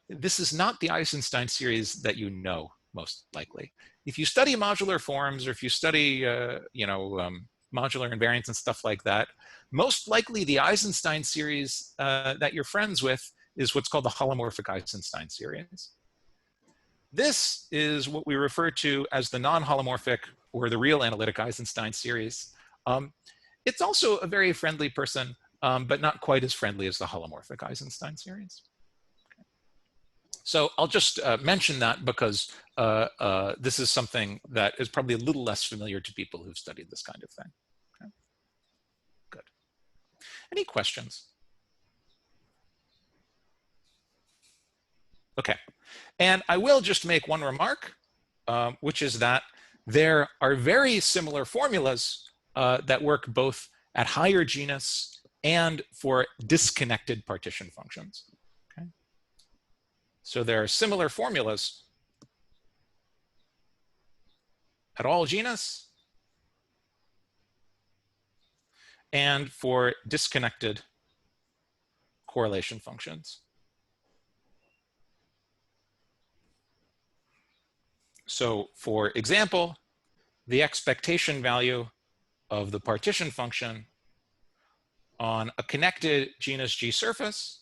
this is not the Eisenstein series that you know, most likely. If you study modular forms or if you study, modular invariance and stuff like that, most likely the Eisenstein series that you're friends with is what's called the holomorphic Eisenstein series. This is what we refer to as the non-holomorphic or the real analytic Eisenstein series. It's also a very friendly person, but not quite as friendly as the holomorphic Eisenstein series. So I'll just mention that because this is something that is probably a little less familiar to people who've studied this kind of thing. Okay. Good. Any questions? Okay. And I will just make one remark, which is that there are very similar formulas that work both at higher genus and for disconnected partition functions. Okay. So there are similar formulas at all genus and for disconnected correlation functions. So for example, the expectation value of the partition function on a connected genus G surface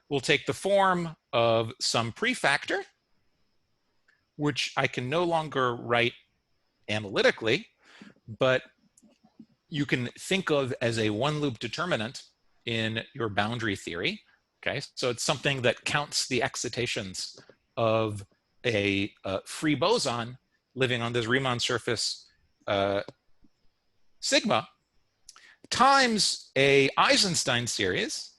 will take the form of some prefactor, which I can no longer write analytically, but you can think of as a one-loop determinant in your boundary theory. Okay, so it's something that counts the excitations of a free boson living on this Riemann surface sigma times a Eisenstein series,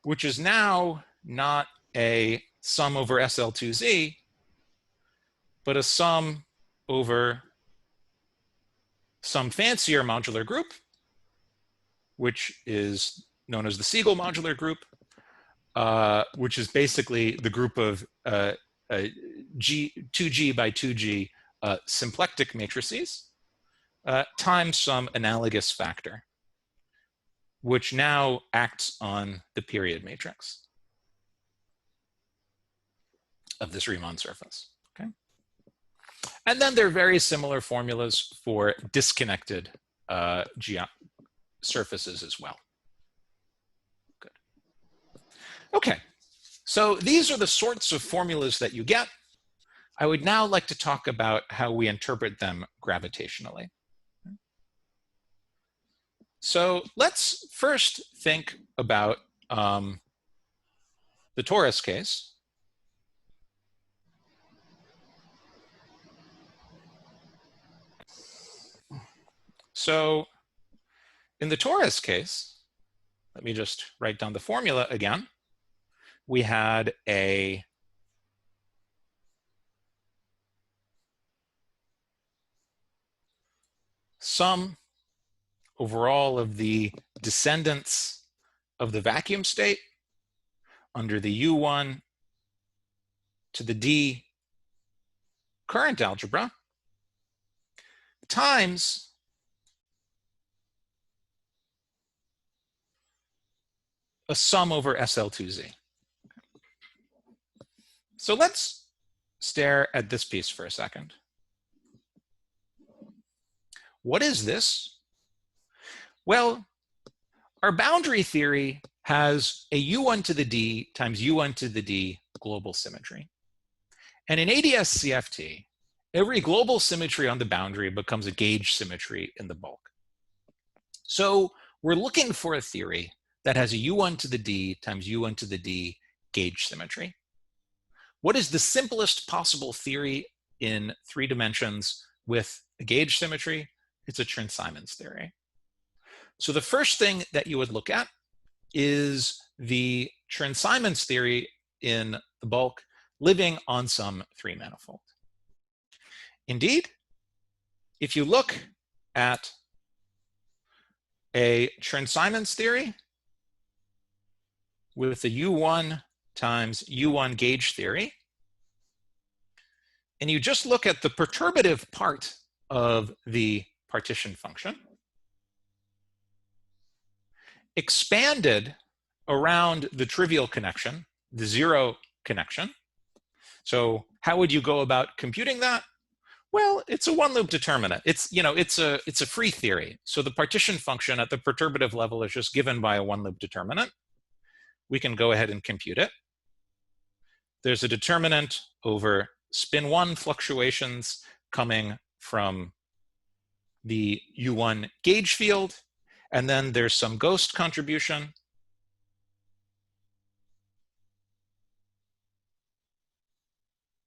which is now not a sum over SL2Z, but a sum over some fancier modular group, which is known as the Siegel modular group, which is basically the group of 2G by 2G symplectic matrices, times some analogous factor, which now acts on the period matrix of this Riemann surface. Okay. And then there are very similar formulas for disconnected surfaces as well. Good. Okay, so these are the sorts of formulas that you get. I would now like to talk about how we interpret them gravitationally. So let's first think about the torus case. So in the torus case, let me just write down the formula again. We had a sum over all of the descendants of the vacuum state under the U1 to the D current algebra times a sum over SL2Z. So let's stare at this piece for a second. What is this? Well, our boundary theory has a U1 to the D times U1 to the D global symmetry. And in ADS CFT, every global symmetry on the boundary becomes a gauge symmetry in the bulk. So we're looking for a theory that has a U1 to the D times U1 to the D gauge symmetry. What is the simplest possible theory in 3 dimensions with a gauge symmetry? It's a Chern-Simons theory. So the first thing that you would look at is the Chern-Simons theory in the bulk living on some 3 manifold. Indeed, if you look at a Chern-Simons theory with the U1 times U1 gauge theory, and you just look at the perturbative part of the partition function, expanded around the trivial connection, the 0 connection. So how would you go about computing that? Well, it's a one-loop determinant. It's a free theory. So the partition function at the perturbative level is just given by a one-loop determinant. We can go ahead and compute it. There's a determinant over spin 1 fluctuations coming from the U1 gauge field, and then there's some ghost contribution.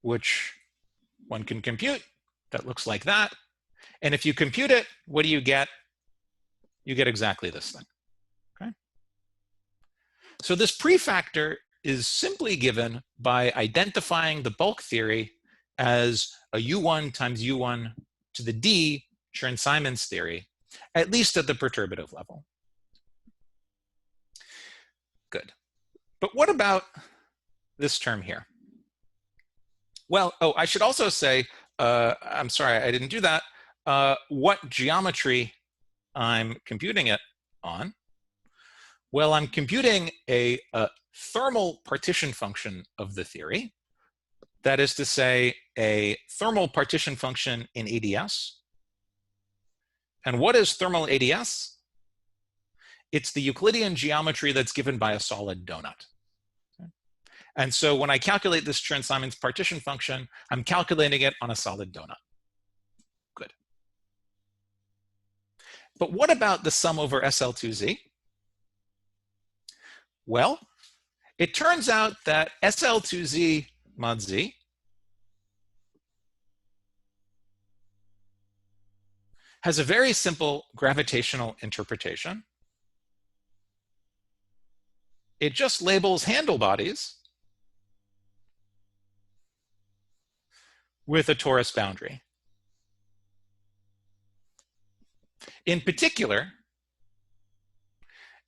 which one can compute, that looks like that. And if you compute it, what do you get? You get exactly this thing, okay? So this prefactor is simply given by identifying the bulk theory as a U1 times U1 to the D Chern-Simons theory, at least at the perturbative level. Good. But what about this term here? Well, oh, I should also say, I'm sorry, I didn't do that, what geometry I'm computing it on. Well, I'm computing a thermal partition function of the theory. That is to say, a thermal partition function in ADS. And what is thermal ADS? It's the Euclidean geometry that's given by a solid donut. And so when I calculate this Chern-Simons partition function, I'm calculating it on a solid donut. Good. But what about the sum over SL2Z? Well, it turns out that SL2Z mod Z has a very simple gravitational interpretation. It just labels handle bodies with a torus boundary. In particular,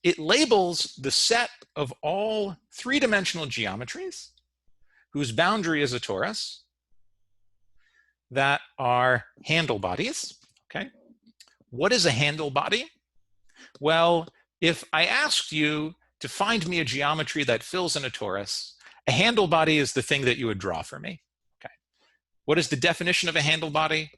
it labels the set of all three-dimensional geometries whose boundary is a torus that are handle bodies, okay? What is a handle body? Well, if I asked you to find me a geometry that fills in a torus, a handle body is the thing that you would draw for me, okay? What is the definition of a handle body?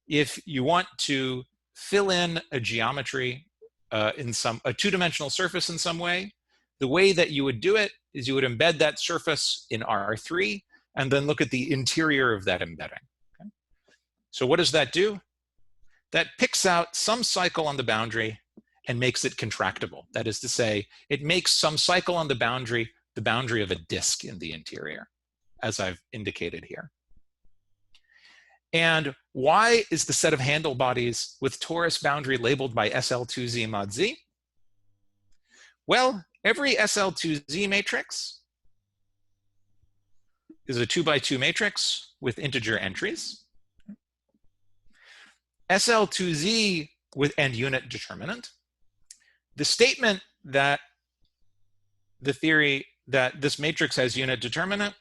If you want to fill in a geometry in a two-dimensional surface in some way, the way that you would do it is you would embed that surface in R3 and then look at the interior of that embedding. Okay? So what does that do? That picks out some cycle on the boundary and makes it contractible. That is to say, it makes some cycle on the boundary of a disk in the interior, as I've indicated here. And why is the set of handle bodies with torus boundary labeled by SL2Z mod Z? Well, every SL2Z matrix is a 2x2 matrix with integer entries. SL2Z with and unit determinant. The statement that the theory that this matrix has unit determinant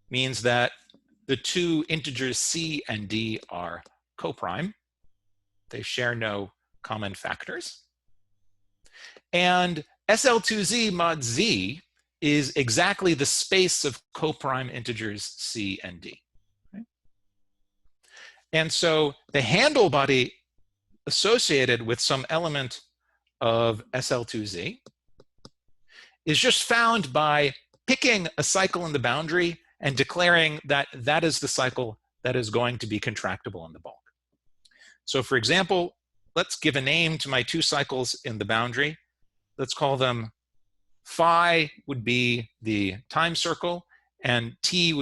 means that the two integers C and D are coprime. They share no common factors. And SL2Z mod Z is exactly the space of coprime integers C and D. Okay? And so the handle body associated with some element of SL2Z is just found by picking a cycle in the boundary and declaring that that is the cycle that is going to be contractible in the bulk. So for example, let's give a name to my two cycles in the boundary. Let's call them phi would be the time circle, and phi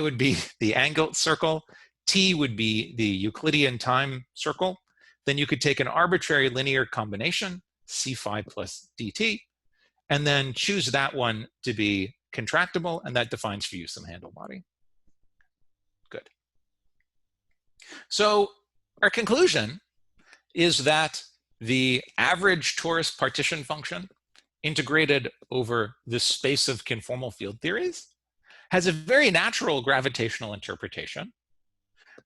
would be the angle circle, t would be the Euclidean time circle. Then you could take an arbitrary linear combination, c phi plus dt, and then choose that one to be contractible, and that defines for you some handle body. Good. So our conclusion is that the average torus partition function integrated over this space of conformal field theories has a very natural gravitational interpretation,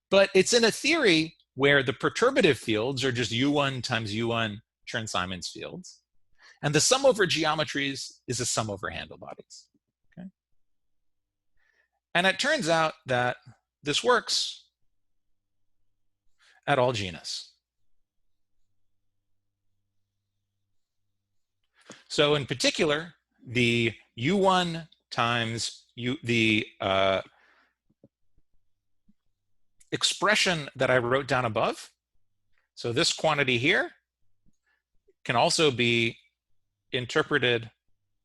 but it's in a theory where the perturbative fields are just U1 times U1 Chern-Simons fields, and the sum over geometries is a sum over handle bodies. Okay? And it turns out that this works at all genus. So in particular, the U1 times the expression that I wrote down above, so this quantity here can also be interpreted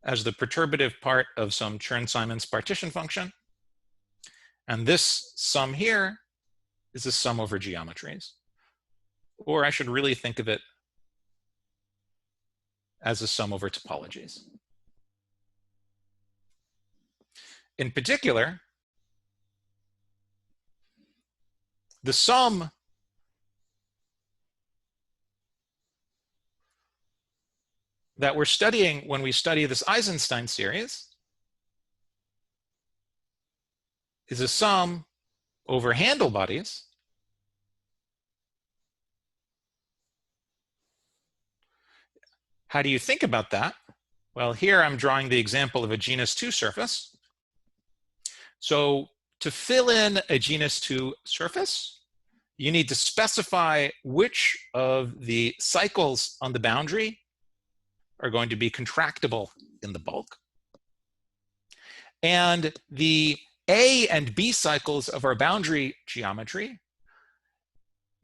as the perturbative part of some Chern-Simons partition function. And this sum here is a sum over geometries. Or I should really think of it as a sum over topologies. In particular, the sum that we're studying when we study this Eisenstein series is a sum over handle bodies How do you think about that? Well, here I'm drawing the example of a genus 2 surface. So to fill in a genus 2 surface, you need to specify which of the cycles on the boundary are going to be contractible in the bulk. And the A and B cycles of our boundary geometry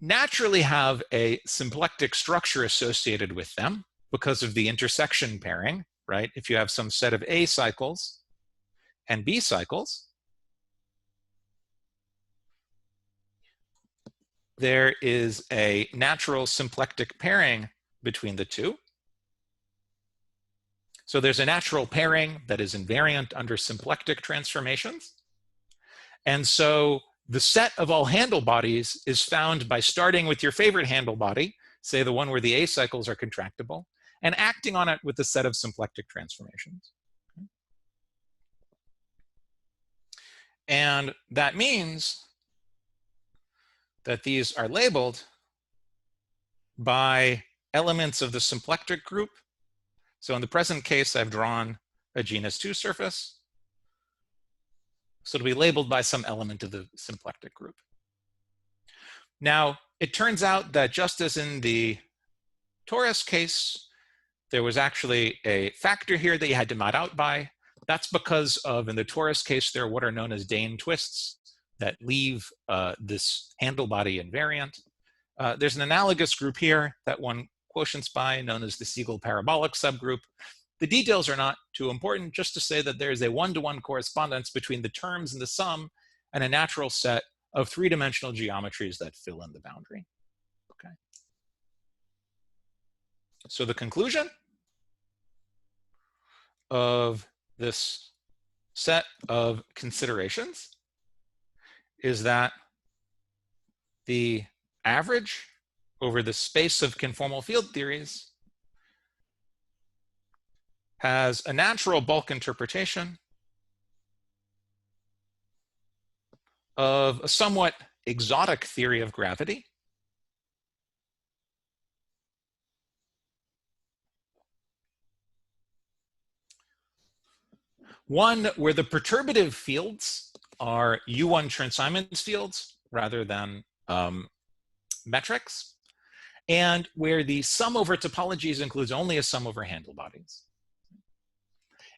naturally have a symplectic structure associated with them because of the intersection pairing, right? If you have some set of A cycles and B cycles, there is a natural symplectic pairing between the two. So there's a natural pairing that is invariant under symplectic transformations. And so the set of all handle bodies is found by starting with your favorite handle body, say the one where the A cycles are contractible, and acting on it with a set of symplectic transformations. And that means that these are labeled by elements of the symplectic group. So in the present case, I've drawn a genus 2 surface. So it'll be labeled by some element of the symplectic group. Now, it turns out that just as in the torus case, there was actually a factor here that you had to mod out by. That's because of, in the torus case, there are what are known as Dane twists that leave this handle body invariant. There's an analogous group here that one quotients by, known as the Siegel parabolic subgroup. The details are not too important, just to say that there is a one-to-one correspondence between the terms in the sum and a natural set of three-dimensional geometries that fill in the boundary. Okay. So the conclusion of this set of considerations is that the average over the space of conformal field theories has a natural bulk interpretation of a somewhat exotic theory of gravity. One where the perturbative fields are U1 Chern-Simons fields rather than metrics, and where the sum over topologies includes only a sum over handle bodies.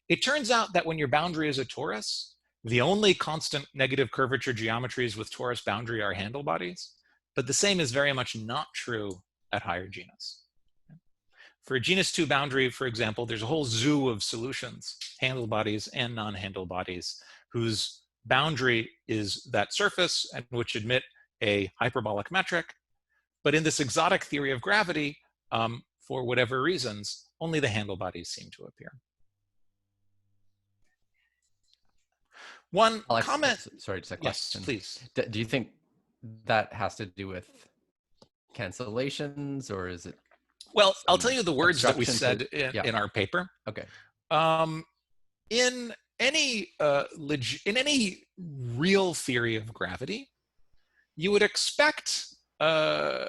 It turns out that when your boundary is a torus, the only constant negative curvature geometries with torus boundary are handle bodies, but the same is very much not true at higher genus. For a genus 2 boundary, for example, there's a whole zoo of solutions, handle bodies and non-handle bodies, whose boundary is that surface and which admit a hyperbolic metric. But in this exotic theory of gravity, for whatever reasons, only the handle bodies seem to appear. One Alex, comment. Sorry, just a question. Yes, please. Do you think that has to do with cancellations, or is it? Well, I'll tell you the words that we said in our paper. Okay. In any real theory of gravity, you would expect a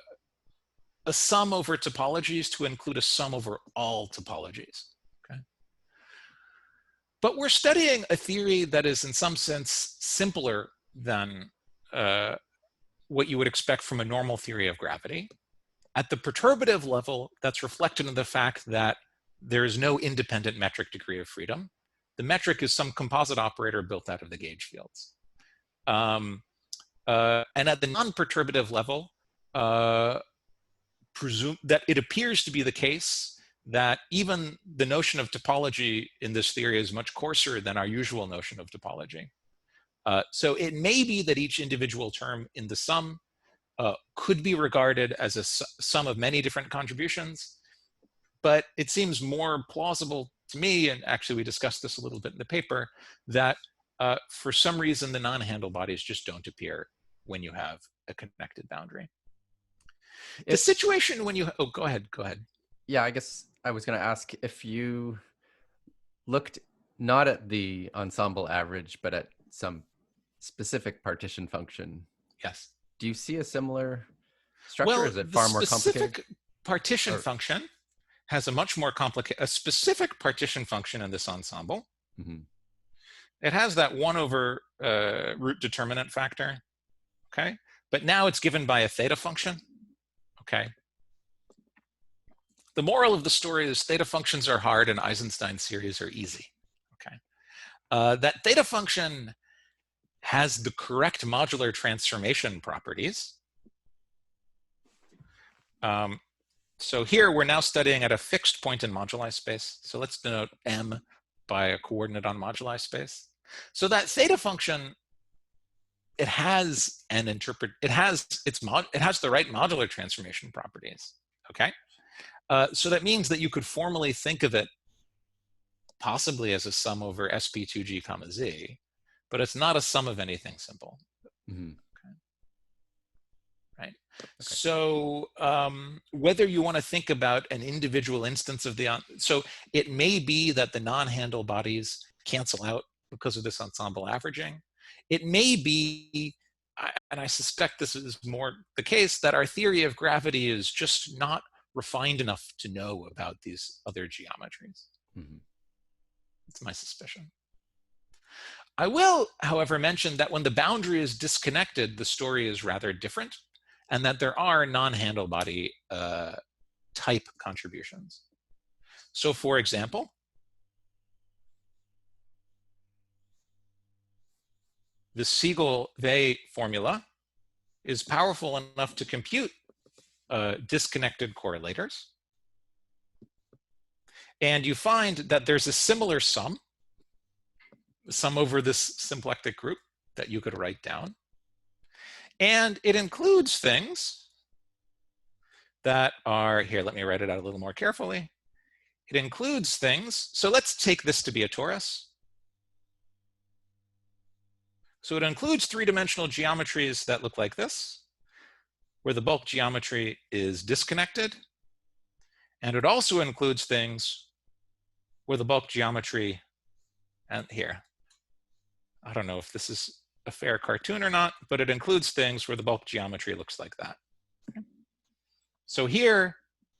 sum over topologies to include a sum over all topologies. Okay. But we're studying a theory that is in some sense simpler than what you would expect from a normal theory of gravity. At the perturbative level, that's reflected in the fact that there is no independent metric degree of freedom. The metric is some composite operator built out of the gauge fields. And at the non-perturbative level, presume that it appears to be the case that even the notion of topology in this theory is much coarser than our usual notion of topology. So it may be that each individual term in the sum could be regarded as a sum of many different contributions, but it seems more plausible to me, and actually we discussed this a little bit in the paper, that for some reason the non-handle bodies just don't appear when you have a connected boundary. The situation when you, oh, go ahead. Yeah, I guess I was going to ask if you looked not at the ensemble average, but at some specific partition function. Yes. Do you see a similar structure? Well, is it far more complicated? The specific partition function has a much more complicated, a specific partition function in this ensemble. Mm-hmm. It has that 1 over root determinant factor, okay? But now it's given by a theta function, okay? The moral of the story is theta functions are hard and Eisenstein series are easy, okay? That theta function has the correct modular transformation properties. So here we're now studying at a fixed point in moduli space. So let's denote M by a coordinate on moduli space. So that theta function, it has the right modular transformation properties, okay? So that means that you could formally think of it possibly as a sum over sp2g comma z, but it's not a sum of anything simple. Mm-hmm. Okay. Right? Okay. So whether you want to think about an individual instance of so it may be that the non-handle bodies cancel out because of this ensemble averaging. It may be, and I suspect this is more the case, that our theory of gravity is just not refined enough to know about these other geometries. Mm-hmm. It's my suspicion. I will, however, mention that when the boundary is disconnected, the story is rather different, and that there are non-handle body type contributions. So for example, the Siegel-Weil formula is powerful enough to compute disconnected correlators. And you find that there's a similar sum over this symplectic group that you could write down. And it includes things that are, here, let me write it out a little more carefully. It includes things, so let's take this to be a torus. So it includes three-dimensional geometries that look like this, where the bulk geometry is disconnected. And it also includes things where the bulk geometry, and here, I don't know if this is a fair cartoon or not, but it includes things where the bulk geometry looks like that. Okay. So here,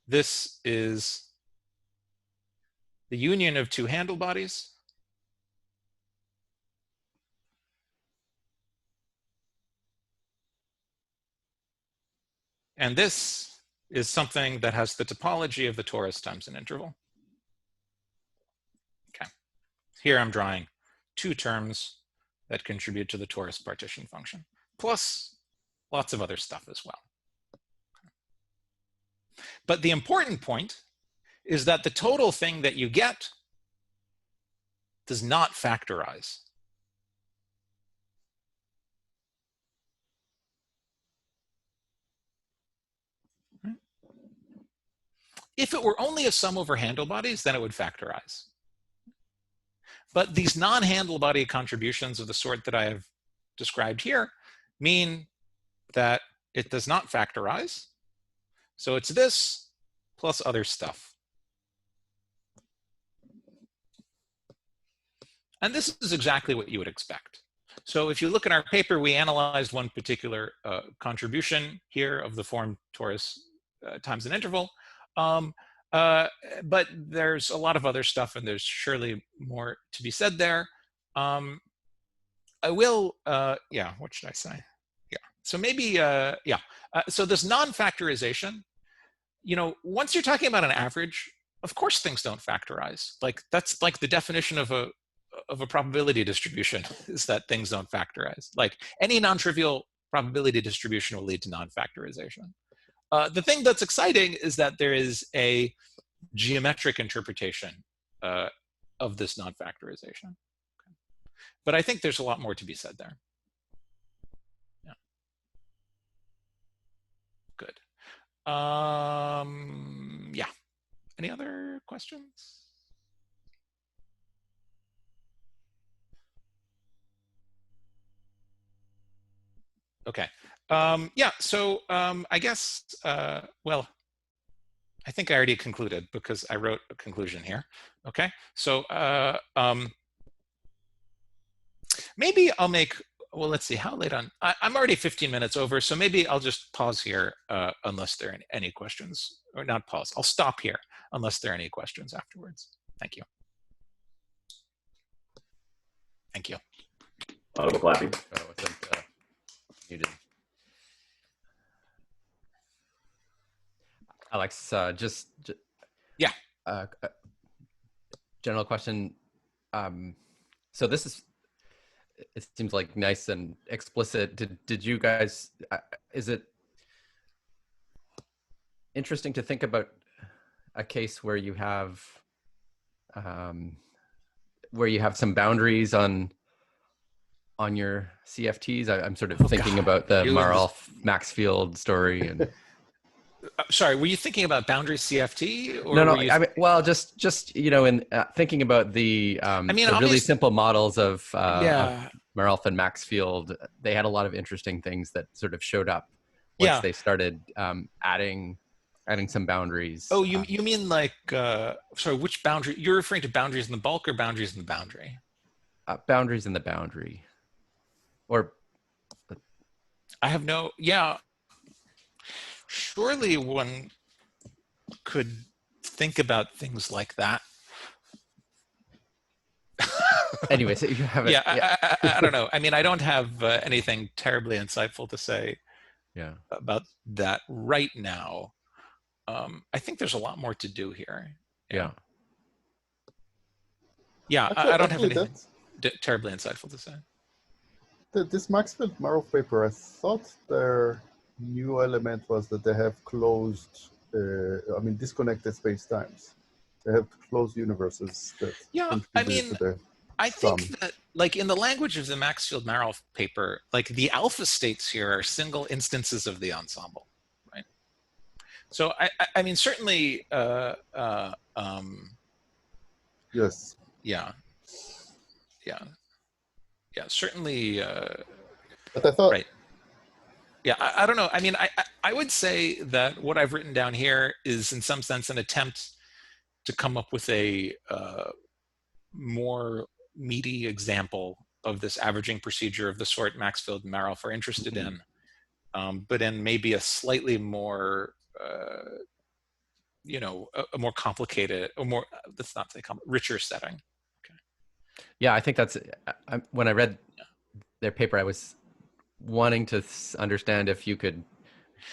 this is the union of two handle bodies. And this is something that has the topology of the torus times an interval. Okay. Here I'm drawing two terms that contribute to the torus partition function, plus lots of other stuff as well. Okay. But the important point is that the total thing that you get does not factorize. If it were only a sum over handle bodies, then it would factorize. But these non-handle body contributions of the sort that I have described here mean that it does not factorize. So it's this plus other stuff. And this is exactly what you would expect. So if you look at our paper, we analyzed one particular contribution here of the form torus times an interval. But there's a lot of other stuff, and there's surely more to be said there. I will, yeah, what should I say? Yeah, so maybe, so this non-factorization, you know, once you're talking about an average, of course things don't factorize. Like, that's like the definition of a probability distribution, is that things don't factorize. Like, any non-trivial probability distribution will lead to non-factorization. The thing that's exciting is that there is a geometric interpretation of this non-factorization. Okay. But I think there's a lot more to be said there. Yeah. Good. Yeah. Any other questions? Okay. Yeah, so I guess, well, I think I already concluded because I wrote a conclusion here. Okay, so maybe I'll make, well, let's see, how late on, I'm already 15 minutes over, so maybe I'll just pause here unless there are any questions, or not pause, I'll stop here unless there are any questions afterwards. Thank you. Thank you. Audible clapping. Oh, it wasn't muted. Alex, just yeah. General question. So this is, it seems like nice and explicit. Did you guys, is it interesting to think about a case where you have some boundaries on your CFTs? I'm sort of thinking about the Marolf-Maxfield story. And sorry, were you thinking about boundary CFT? Or no. Were you I mean, well, just you know, in thinking about the really simple models of Marolf and Maxfield, they had a lot of interesting things that sort of showed up once they started adding some boundaries. Oh, you mean like sorry, which boundary? You're referring to boundaries in the bulk or boundaries in the boundary? Boundaries in the boundary. Or I have no, surely one could think about things like that. Anyway, so you have it. I don't know. I mean, I don't have anything terribly insightful to say about that right now. I think there's a lot more to do here. Yeah, I don't have anything terribly insightful to say. This Maxfield-Marolf paper, I thought their new element was that they have closed, disconnected spacetimes. They have closed universes that contribute to the I think that, like, in the language of the Maxfield-Marolf paper, like, the alpha states here are single instances of the ensemble, right? So, I mean, certainly, yes. Yeah, certainly. But I thought, right. Yeah, I don't know. I mean, I would say that what I've written down here is, in some sense, an attempt to come up with a more meaty example of this averaging procedure of the sort Maxfield and Marolf are interested in, but in maybe a slightly more, a more complicated, or more, let's not say richer setting. Yeah, I think that's, when I read their paper, I was wanting to understand if you could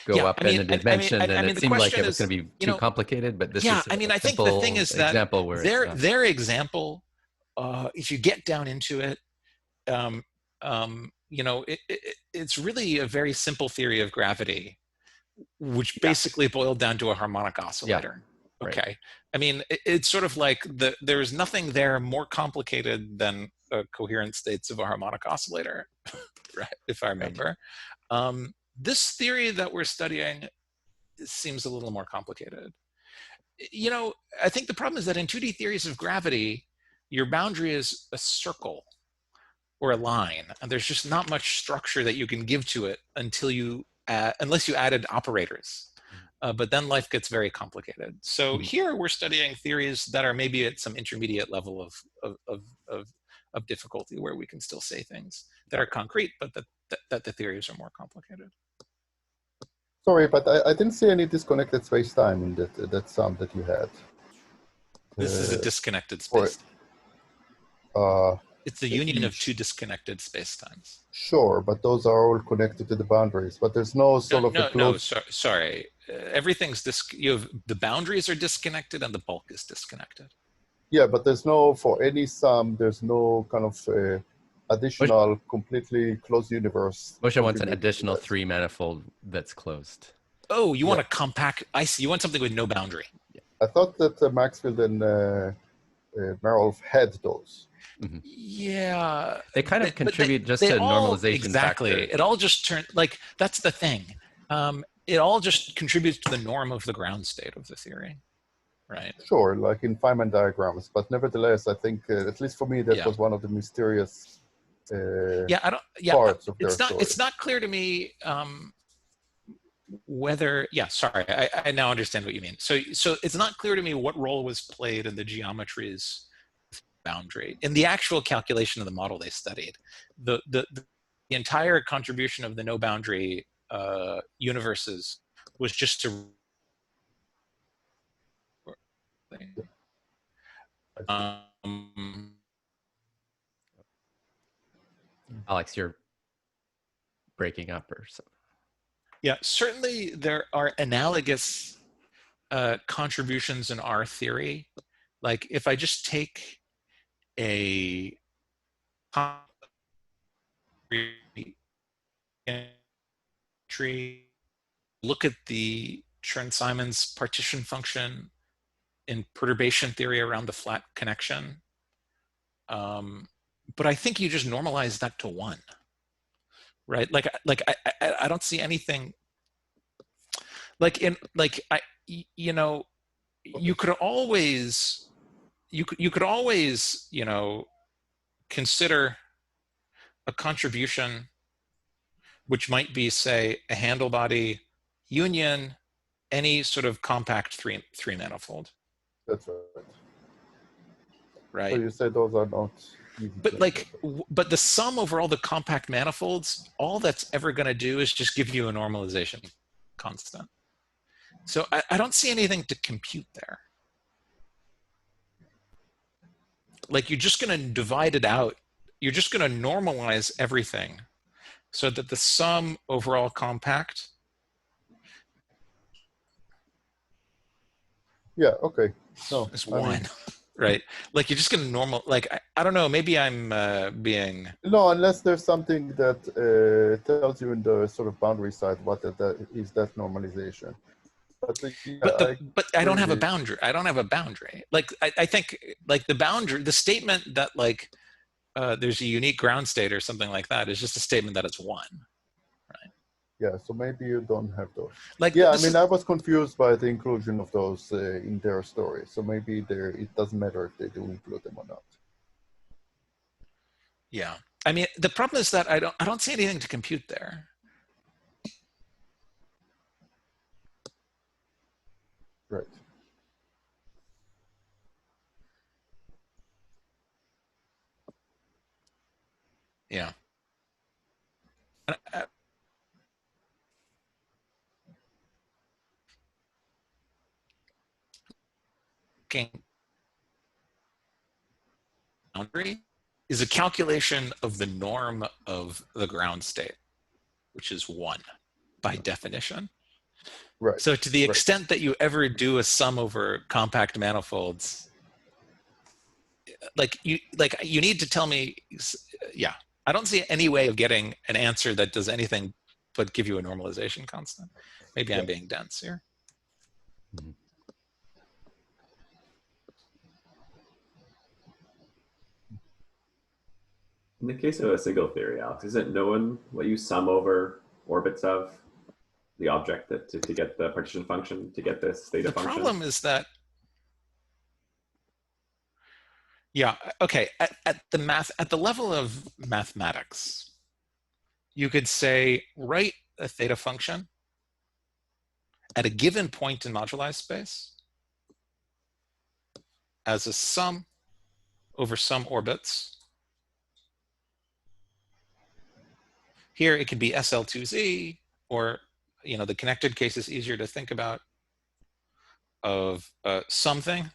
go up in a dimension, and it seemed like it was going to be too complicated, but this is I think the thing is that example where their example, if you get down into it, it's really a very simple theory of gravity, which basically boiled down to a harmonic oscillator. Right. Okay. I mean, it's sort of like there's nothing there more complicated than coherent states of a harmonic oscillator, right? If I remember. This theory that we're studying seems a little more complicated. I think the problem is that in 2D theories of gravity, your boundary is a circle or a line, and there's just not much structure that you can give to it unless you added operators. But then life gets very complicated. So here we're studying theories that are maybe at some intermediate level of difficulty, where we can still say things that are concrete, but that the theories are more complicated. Sorry, but I didn't see any disconnected space-time in that sum that you had. This is a disconnected space. It's the union of two disconnected spacetimes. Sure, but those are all connected to the boundaries. But there's no sort of a close... No, sorry. Everything's the boundaries are disconnected and the bulk is disconnected. Yeah, but there's no, for any sum, there's no kind of additional completely closed universe. Moshe wants an additional 3 manifold that's closed. Oh, you want a compact? I see. You want something with no boundary. I thought that Maxfield and Marolf had those. Mm-hmm. Yeah. They kind of contribute just to normalization exactly. factor. It all just turned, like, that's the thing. It all just contributes to the norm of the ground state of the theory, right? Sure, like in Feynman diagrams, but nevertheless, I think, at least for me, that was one of the mysterious parts of their story. It's not clear to me whether, sorry, I now understand what you mean. So it's not clear to me what role was played in the geometries boundary. In the actual calculation of the model they studied, the entire contribution of the no boundary universes was just to Alex, you're breaking up or something. Yeah, certainly there are analogous contributions in our theory. Like if I just take a tree, look at the Chern-Simons partition function in perturbation theory around the flat connection. But I think you just normalize that to 1, right? I don't see anything you could always consider a contribution which might be, say, a handle body union any sort of compact three manifold. That's right. Right. So you say those are not. But the sum over all the compact manifolds, all that's ever going to do is just give you a normalization constant. So I don't see anything to compute there. Like you're just going to divide it out. You're just going to normalize everything so that the sum overall compact. Yeah, okay. No, is 1, right? Like you're just going to normal, like, I don't know, maybe I'm being. No, unless there's something that tells you in the sort of boundary side what that is, that normalization. But I don't have a boundary. I don't have a boundary. Like I think like the boundary, the statement that like there's a unique ground state or something like that is just a statement that it's 1, right? Yeah, so maybe you don't have those. Like I mean, I was confused by the inclusion of those in their story. So maybe it doesn't matter if they do include them or not. Yeah, I mean the problem is that I don't see anything to compute there. Right. Yeah. Boundary is a calculation of the norm of the ground state, which is 1 by definition. Right. So to the extent that you ever do a sum over compact manifolds, you need to tell me, I don't see any way of getting an answer that does anything but give you a normalization constant. Maybe I'm being dense here. Mm-hmm. In the case of a Siegel theory, Alex, is it known what you sum over orbits of the object that to get the partition function, to get this theta function? The problem is that, at the level of mathematics, you could say write a theta function at a given point in moduli space as a sum over some orbits. Here it could be SL2Z, or the connected case is easier to think about, of something.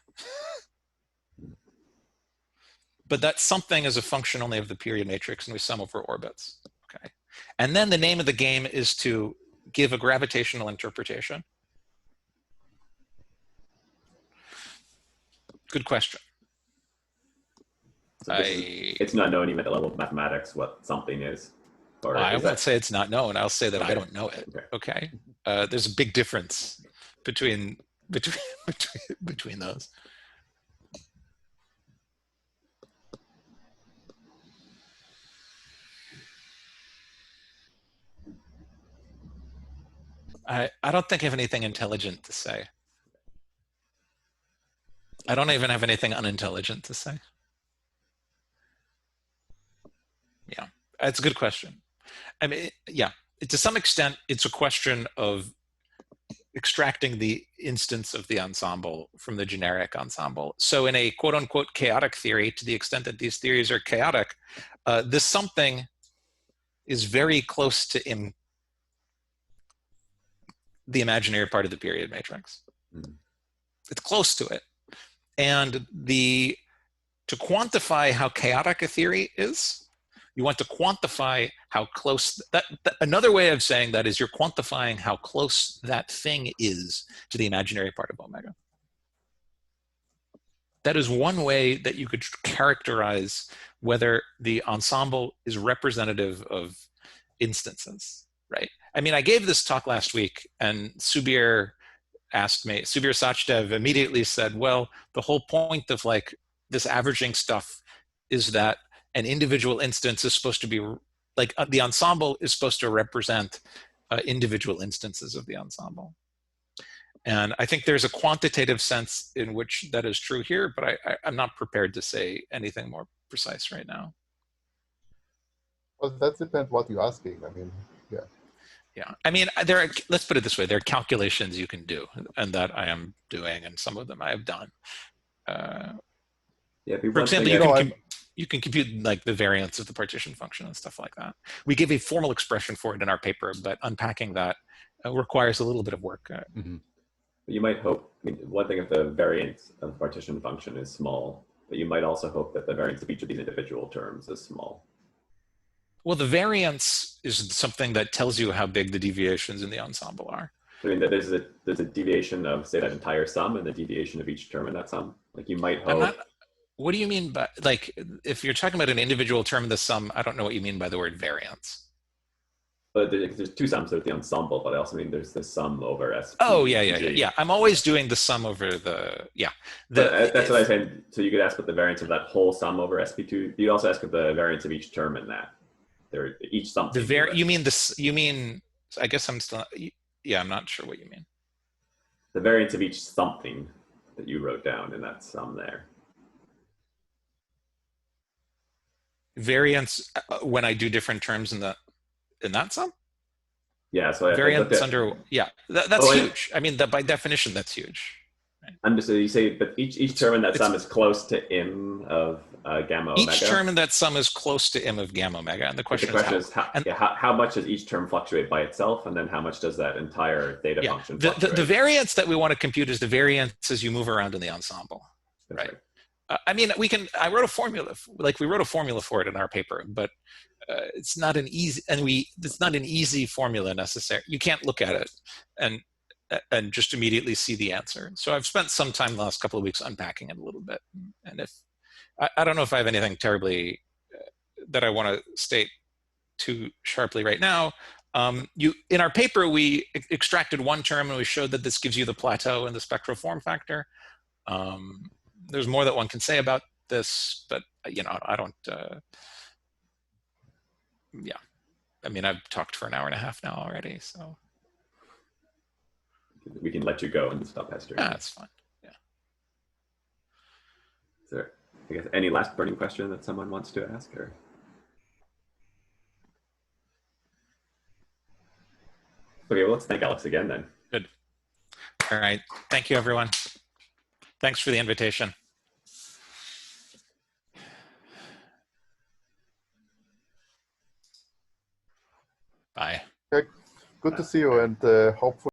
But that something is a function only of the period matrix, and we sum over orbits. Okay, and then the name of the game is to give a gravitational interpretation. Good question. So it's not known even at the level of mathematics what something is. Well, I won't say it's not known. I'll say that I don't know it. Okay. There's a big difference between those. I don't think I have anything intelligent to say. I don't even have anything unintelligent to say. Yeah, it's a good question. I mean, yeah, to some extent, it's a question of extracting the instance of the ensemble from the generic ensemble. So in a quote unquote chaotic theory, to the extent that these theories are chaotic, this something is very close to the imaginary part of the period matrix. It's close to it. And to quantify how chaotic a theory is, you want to quantify how close, another way of saying that is you're quantifying how close that thing is to the imaginary part of omega. That is one way that you could characterize whether the ensemble is representative of instances, right? I mean, I gave this talk last week and Subir Sachdev immediately said, well, the whole point of like this averaging stuff is that an individual instance is supposed to be like the ensemble is supposed to represent individual instances of the ensemble. And I think there's a quantitative sense in which that is true here, but I'm not prepared to say anything more precise right now. Well, that depends what you're asking. I mean, yeah. Yeah, I mean, let's put it this way. There are calculations you can do and that I am doing, and some of them I have done. Yeah, for example, you can compute like the variance of the partition function and stuff like that. We give a formal expression for it in our paper, but unpacking that requires a little bit of work. You might hope, I mean, one thing if the variance of the partition function is small, but you might also hope that the variance of each of these individual terms is small. Well, the variance is something that tells you how big the deviations in the ensemble are. I mean, there's a deviation of, say, that entire sum and the deviation of each term in that sum. Like you might hope. What do you mean by, like, if you're talking about an individual term in the sum, I don't know what you mean by the word variance. But there's two sums. There's the ensemble, but I also mean there's the sum over SP. Oh, yeah. I'm always doing the sum over that's what I said. So you could ask what the variance of that whole sum over SP2. You'd also ask what the variance of each term in that. They're each something. You mean, I guess I'm still, yeah, I'm not sure what you mean. The variance of each something that you wrote down in that sum there. Variance when I do different terms in that sum? Yeah, so variance that's huge. I mean, by definition, that's huge. Right? So you say, but each term in that sum is close to m of gamma omega. Each term in that sum is close to m of gamma omega, and the question is how much does each term fluctuate by itself, and then how much does that entire theta function fluctuate? The variance that we want to compute is the variance as you move around in the ensemble, right? I mean, I wrote a formula, we wrote a formula for it in our paper, but it's not an easy formula necessary. You can't look at it and just immediately see the answer. So I've spent some time the last couple of weeks unpacking it a little bit. And I don't know if I have anything terribly that I want to state too sharply right now. In our paper, we extracted one term and we showed that this gives you the plateau and the spectral form factor. There's more that one can say about this, but I don't. Yeah, I mean, I've talked for an hour and a half now already, so we can let you go and stop pestering. That's fine. Yeah. Is there, I guess, any last burning question that someone wants to ask, or? Okay, well, let's thank Alex again then. Good. All right. Thank you, everyone. Thanks for the invitation. Bye. Okay. Good to see you, and hopefully